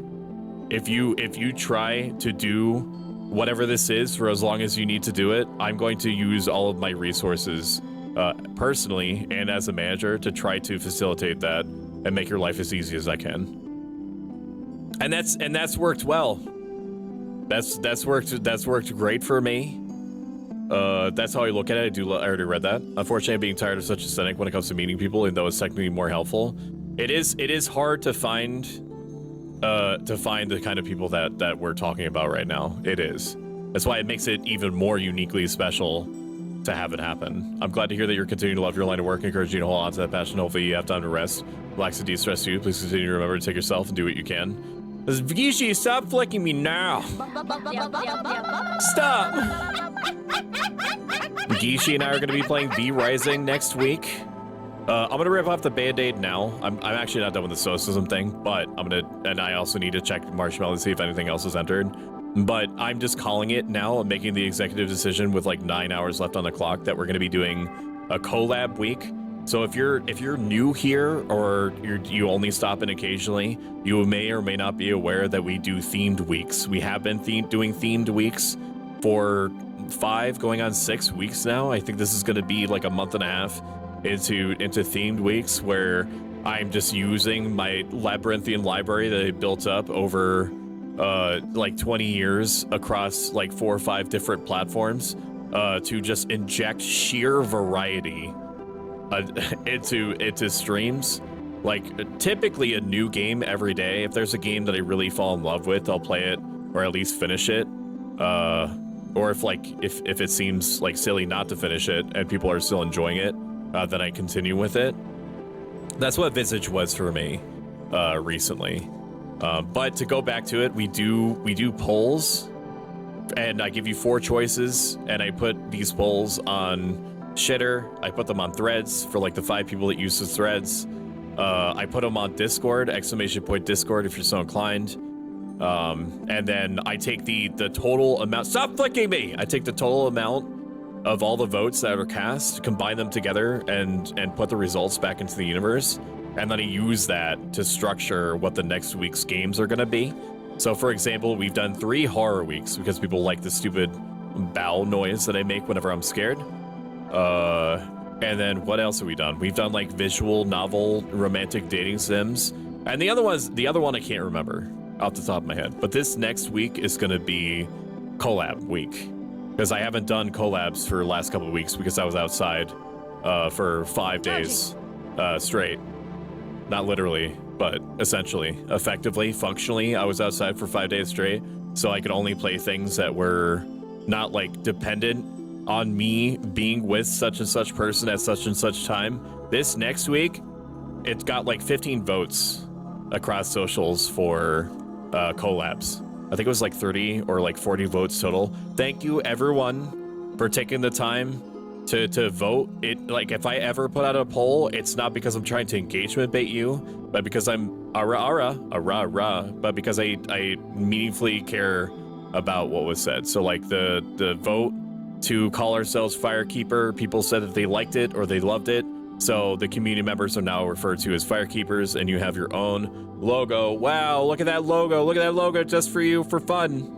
If you try to do whatever this is for as long as you need to do it, I'm going to use all of my resources personally and as a manager to try to facilitate that and make your life as easy as I can. And that's worked well. That's worked great for me. That's how I look at it. I already read that. Unfortunately, I'm being tired of such a cynic when it comes to meeting people, even though it's technically more helpful. It is hard to find the kind of people that we're talking about right now. It is. That's why it makes it even more uniquely special to have it happen. I'm glad to hear that you're continuing to love your line of work, encouraging you to hold on to that passion. Hopefully you have time to rest, relax and de-stress too. Please continue to remember to take yourself and do what you can. Vigishi, stop flicking me now. Stop. Vigishi and I are going to be playing V Rising next week. I'm going to rip off the Band-Aid now. I'm actually not done with the Stoicism thing, but and I also need to check Marshmallow to see if anything else is entered. But I'm just calling it now. I'm making the executive decision with like 9 hours left on the clock that we're going to be doing a collab week. So if you're new here or you only stop in occasionally, you may or may not be aware that we do themed weeks. We have been doing themed weeks for 5 going on 6 weeks now. I think this is going to be like a month and a half into themed weeks where I'm just using my labyrinthian library that I built up over like 20 years across like 4 or 5 different platforms to just inject sheer variety into streams. Like typically a new game every day. If there's a game that I really fall in love with, I'll play it or at least finish it. Or if it seems like silly not to finish it and people are still enjoying it, then I continue with it. That's what Visage was for me recently. But to go back to it, we do polls, and I give you 4 choices, and I put these polls on Shitter. I put them on Threads for like the 5 people that use the Threads. I put them on Discord, !Discord if you're so inclined. And then I take the total amount. Stop flicking me! I take the total amount of all the votes that are cast, combine them together, and put the results back into the universe. And then I use that to structure what the next week's games are going to be. So, for example, we've done 3 horror weeks because people like the stupid bow noise that I make whenever I'm scared. And then what else have we done? We've done like visual novel romantic dating sims. And the other one I can't remember off the top of my head. But this next week is going to be collab week. Because I haven't done collabs for the last couple of weeks because I was outside for 5 days straight. Not literally, but essentially, effectively, functionally, I was outside for 5 days straight. So I could only play things that were not like dependent on me being with such and such person at such and such time. This next week, it got like 15 votes across socials for collabs. I think it was like 30 or like 40 votes total. Thank you everyone for taking the time to vote. It like if I ever put out a poll, it's not because I'm trying to engagement bait you, but because I'm but because I meaningfully care about what was said. So like the vote to call ourselves Firekeeper, people said that they liked it or they loved it. So the community members are now referred to as Firekeepers, and you have your own logo. Wow, look at that logo. Look at that logo just for you for fun.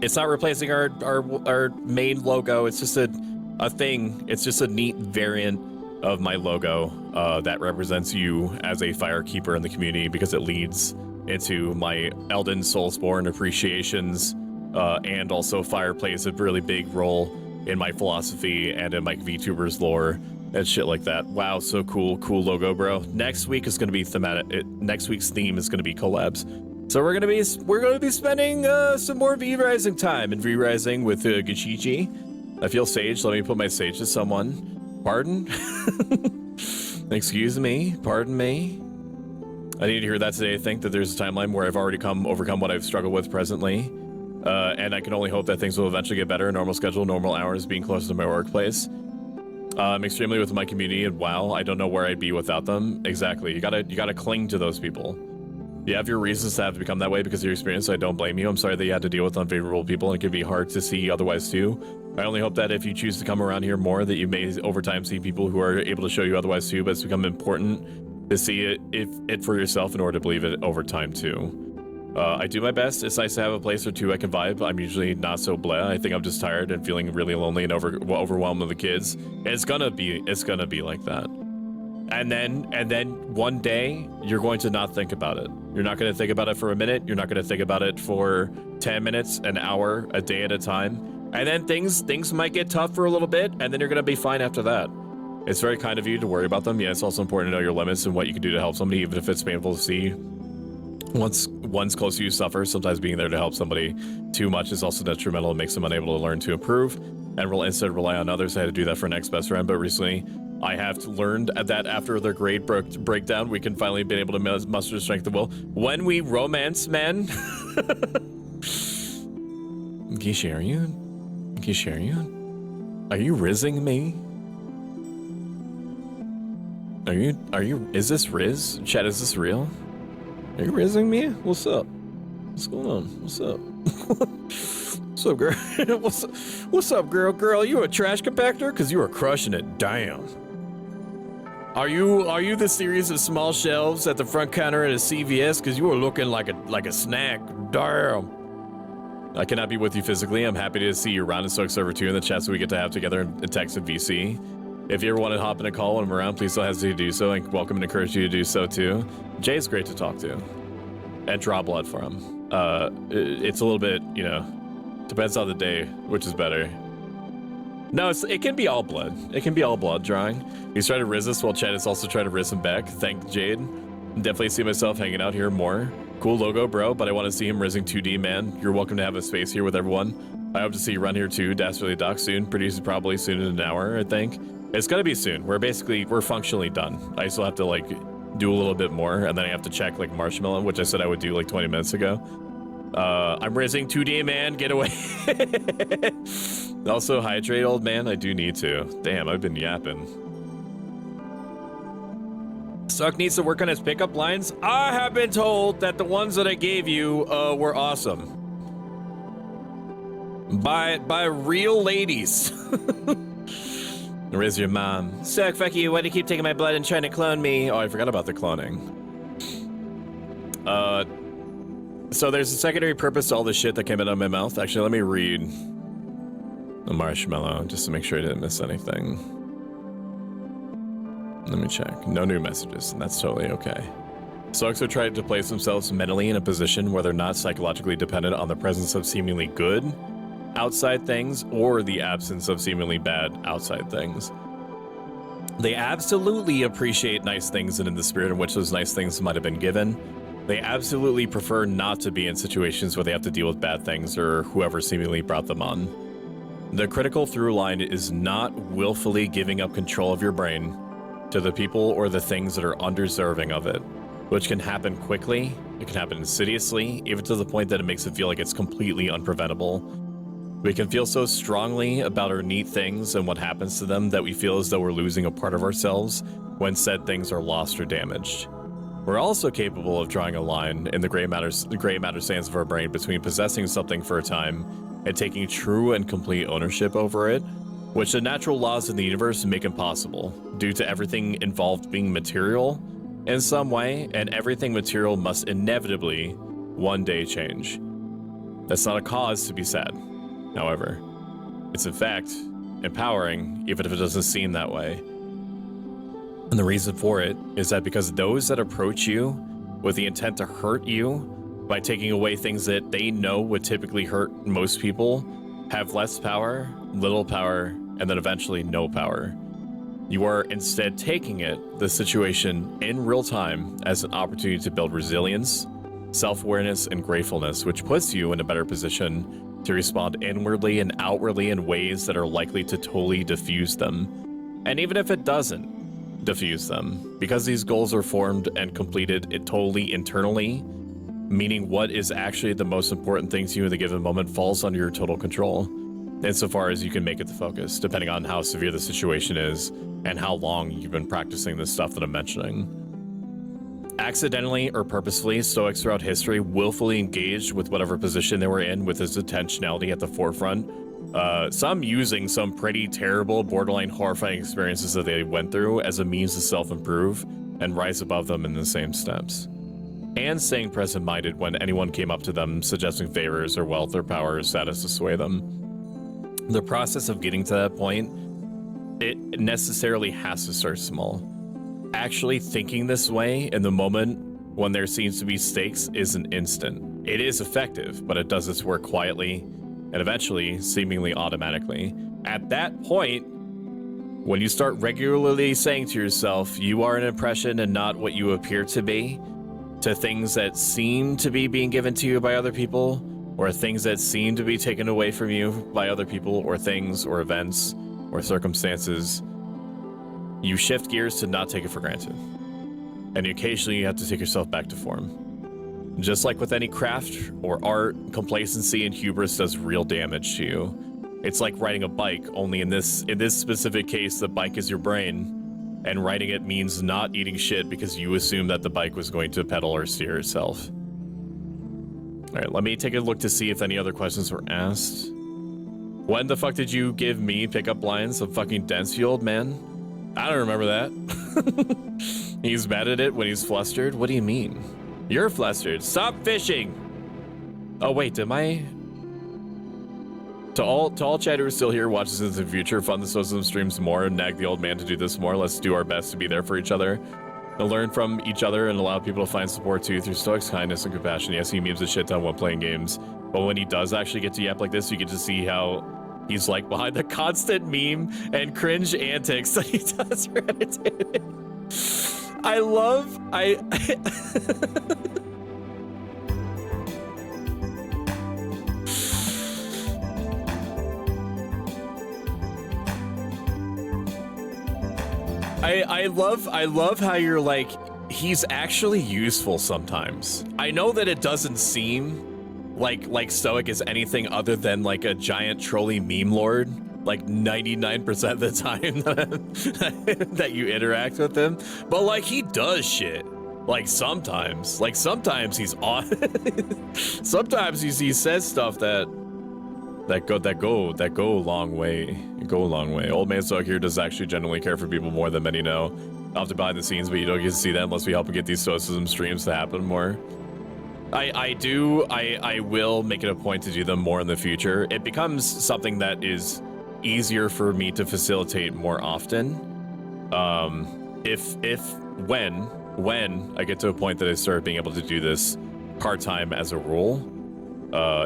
It's not replacing our main logo. It's just a thing. It's just a neat variant of my logo that represents you as a Firekeeper in the community, because it leads into my Elden Soulsborne appreciations, and also fire plays a really big role in my philosophy and in my VTubers lore and shit like that. Wow, so cool. Cool logo, bro. Next week is going to be thematic. Next week's theme is going to be collabs. So we're going to be spending some more V-Rising time and V-Rising with Gichichi. I feel sage. Let me put my sage to someone. Pardon? Excuse me. Pardon me. I need to hear that today. I think that there's a timeline where I've already overcome what I've struggled with presently. And I can only hope that things will eventually get better. Normal schedule, normal hours, being closer to my workplace. I'm extremely with my community, and wow, I don't know where I'd be without them. Exactly. You gotta cling to those people. You have your reasons to have to become that way because of your experience, so I don't blame you. I'm sorry that you had to deal with unfavorable people, and it can be hard to see otherwise too. I only hope that if you choose to come around here more, that you may over time see people who are able to show you otherwise too, but it's become important to see it for yourself in order to believe it over time too. I do my best. It's nice to have a place or two I can vibe. I'm usually not so bleh. I think I'm just tired and feeling really lonely and overwhelmed with the kids. It's gonna be like that. And then one day you're going to not think about it. You're not going to think about it for a minute. You're not going to think about it for 10 minutes, an hour, a day at a time. And then things might get tough for a little bit, and then you're going to be fine after that. It's very kind of you to worry about them. Yeah, it's also important to know your limits and what you can do to help somebody, even if it's painful to see. Once one's close to you suffer, sometimes being there to help somebody too much is also detrimental and makes them unable to learn to improve and will instead rely on others. I had to do that for next best friend, but recently I have learned that after their grade breakdown, we can finally be able to muster the strength of will. When we romance men. Gishi, are you? Are you rizzing me? Are you, is this Riz? Chat, is this real? Are you rizzing me? What's up? What's going on? What's up? What's up, girl? What's up, girl? Girl, you a trash compactor? Cause you are crushing it. Damn. Are you the series of small shelves at the front counter at a CVS? Cause you are looking like a snack. Damn. I cannot be with you physically. I'm happy to see you around in Stoic Server 2 in the chat so we get to have together in text and VC. If you ever want to hop in a call when I'm around, please don't hesitate to do so, and welcome and encourage you to do so too. Jay's great to talk to and draw blood for him. It's a little bit, you know, depends on the day, which is better. No, it can be all blood. It can be all blood drawing. He's trying to riz us while Chad is also trying to riz him back. Thank Jade. Definitely see myself hanging out here more. Cool logo, bro, but I want to see him rizzing 2D, man. You're welcome to have a space here with everyone. I hope to see you run here too. Dastardly Doc soon. Produces probably soon in an hour, I think. It's gonna be soon. We're functionally done. I still have to like do a little bit more, and then I have to check like Marshmallow, which I said I would do like 20 minutes ago. I'm rizzing 2D, man. Get away. Also hydrate, old man. I do need to. Damn, I've been yapping. Suck needs to work on his pickup lines. I have been told that the ones that I gave you were awesome. By real ladies. Where's your mom? Suck, fuck you. Why do you keep taking my blood and trying to clone me? Oh, I forgot about the cloning. So there's a secondary purpose to all this shit that came out of my mouth. Actually, let me read the Marshmallow just to make sure I didn't miss anything. Let me check. No new messages, and that's totally okay. Stoics are trying to place themselves mentally in a position where they're not psychologically dependent on the presence of seemingly good outside things or the absence of seemingly bad outside things. They absolutely appreciate nice things and in the spirit in which those nice things might have been given. They absolutely prefer not to be in situations where they have to deal with bad things or whoever seemingly brought them on. The critical through line is not willfully giving up control of your brain to the people or the things that are undeserving of it, which can happen quickly, it can happen insidiously, even to the point that it makes it feel like it's completely unpreventable. We can feel so strongly about our neat things and what happens to them that we feel as though we're losing a part of ourselves when said things are lost or damaged. We're also capable of drawing a line in the gray matter sands of our brain between possessing something for a time and taking true and complete ownership over it, which the natural laws in the universe make impossible, due to everything involved being material in some way, and everything material must inevitably one day change. That's not a cause to be sad, however. It's in fact empowering, even if it doesn't seem that way. And the reason for it is that because those that approach you with the intent to hurt you by taking away things that they know would typically hurt most people have less power, little power, and then eventually no power. You are instead taking the situation in real time as an opportunity to build resilience, self-awareness, and gratefulness, which puts you in a better position to respond inwardly and outwardly in ways that are likely to totally diffuse them. And even if it doesn't diffuse them, because these goals are formed and completed totally internally, meaning what is actually the most important thing to you in the given moment falls under your total control, insofar as you can make it the focus, depending on how severe the situation is and how long you've been practicing this stuff that I'm mentioning. Accidentally or purposefully, Stoics throughout history willfully engaged with whatever position they were in with this intentionality at the forefront, some using some pretty terrible, borderline horrifying experiences that they went through as a means to self-improve and rise above them in the same steps. And staying present-minded when anyone came up to them suggesting favors or wealth or power or status to sway them. The process of getting to that point, it necessarily has to start small. Actually thinking this way in the moment when there seems to be stakes isn't instant. It is effective, but it does its work quietly and eventually seemingly automatically. At that point, when you start regularly saying to yourself, you are an impression and not what you appear to be, to things that seem to be being given to you by other people, or things that seem to be taken away from you by other people, or things, or events, or circumstances, you shift gears to not take it for granted. And occasionally you have to take yourself back to form. Just like with any craft or art, complacency and hubris does real damage to you. It's like riding a bike, only in this specific case, the bike is your brain, and riding it means not eating shit because you assume that the bike was going to pedal or steer itself. All right, let me take a look to see if any other questions were asked. When the fuck did you give me pickup lines of fucking dense, you old man? I don't remember that. He's mad at it when he's flustered. What do you mean? You're flustered. Stop fishing. Oh wait, am I? To all chat who are still here, watch this in the future, fund the Stoicism streams more, and nag the old man to do this more. Let's do our best to be there for each other, and learn from each other, and allow people to find support too through Stoics' kindness and compassion. Yes, he memes a shit ton while playing games, but when he does actually get to yap like this, you get to see how he's like behind the constant meme and cringe antics that he does for entertainment. I love how you're like, he's actually useful sometimes. I know that it doesn't seem like Stoic is anything other than like a giant trolley meme lord, like 99% of the time that you interact with him, but like he does shit. Like sometimes he's on. Sometimes he says stuff that go a long way. Go a long way. Old man Stoic here does actually genuinely care for people more than many know. Often behind the scenes, but you don't get to see that unless we help him get these Stoicism streams to happen more. I will make it a point to do them more in the future. It becomes something that is easier for me to facilitate more often. When I get to a point that I start being able to do this part-time as a rule,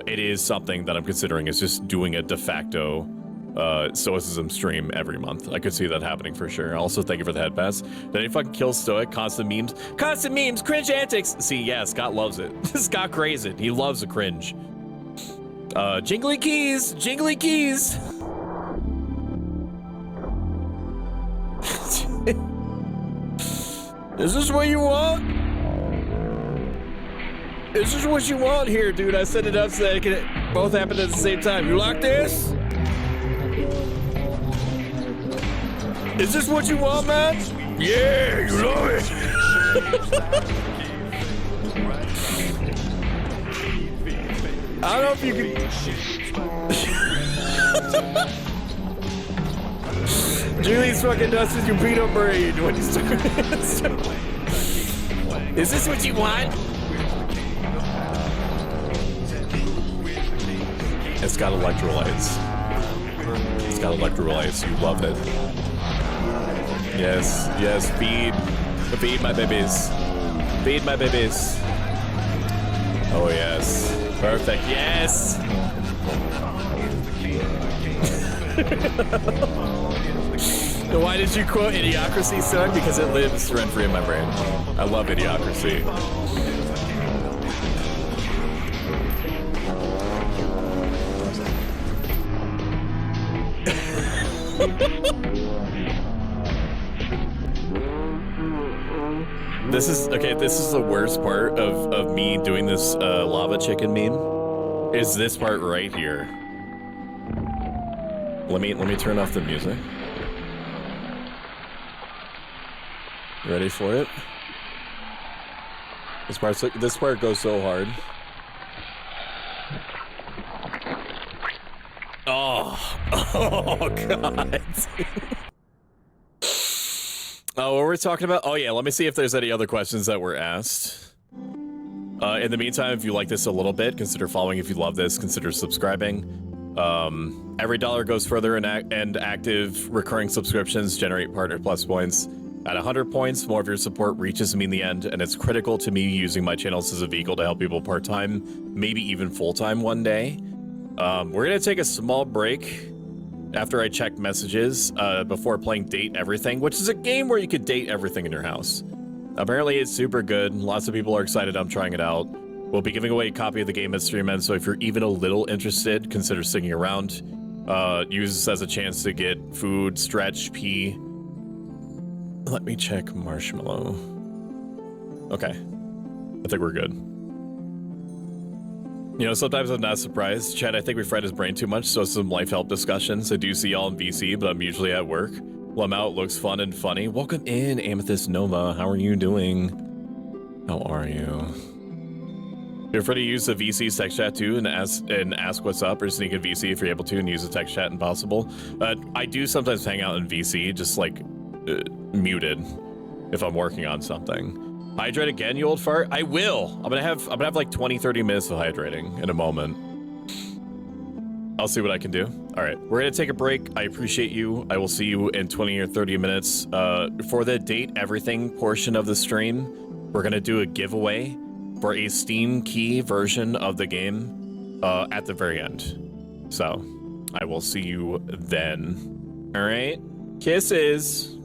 it is something that I'm considering is just doing a de facto Stoicism stream every month. I could see that happening for sure. Also, thank you for the head pass. Did any fucking kill Stoic? Constant memes, cringe antics. See, yeah, Scott loves it. Scott craves it. He loves a cringe. Jingly keys. Is this what you want? Is this what you want here, dude? I set it up so that it can both happen at the same time. You like this? Is this what you want, man? Yeah, you love it. I don't know if you can. Julie's fucking dusted your peanut brain when you start. Is this what you want? It's got electrolytes. It's got electrolytes. You love it. Yes, yes. Feed my babies. Feed my babies. Oh yes. Perfect. Yes. Why did you quote Idiocracy, son? Because it lives rent-free in my brain. I love Idiocracy. This is the worst part of me doing this lava chicken meme. Is this part right here. Let me turn off the music. Ready for it? This part goes so hard. Oh god. Oh, what we're talking about? Oh yeah, let me see if there's any other questions that were asked. In the meantime, if you like this a little bit, consider following. If you love this, consider subscribing. Every dollar goes further, and active recurring subscriptions generate partner plus points. At 100 points, more of your support reaches me in the end, and it's critical to me using my channels as a vehicle to help people part-time, maybe even full-time one day. We're gonna take a small break after I check messages before playing Date Everything, which is a game where you could date everything in your house. Apparently it's super good. Lots of people are excited. I'm trying it out. We'll be giving away a copy of the game at stream end, so if you're even a little interested, consider sticking around. Use this as a chance to get food, stretch, pee. Let me check Marshmallow. Okay. I think we're good. You know, sometimes I'm not surprised. Chad, I think we fried his brain too much, so some life help discussions. I do see y'all in VC, but I'm usually at work. Well, I'm out, looks fun and funny. Welcome in, Amethyst Nova. How are you doing? How are you? Feel free to use the VC text chat too and ask what's up, or sneak in VC if you're able to and use the text chat and possible. I do sometimes hang out in VC, just like muted if I'm working on something. Hydrate again, you old fart? I will. I'm gonna have like 20-30 minutes of hydrating in a moment. I'll see what I can do. All right, we're gonna take a break. I appreciate you. I will see you in 20 or 30 minutes. For the Date Everything portion of the stream, we're gonna do a giveaway for a Steam key version of the game at the very end. So I will see you then. All right, kisses.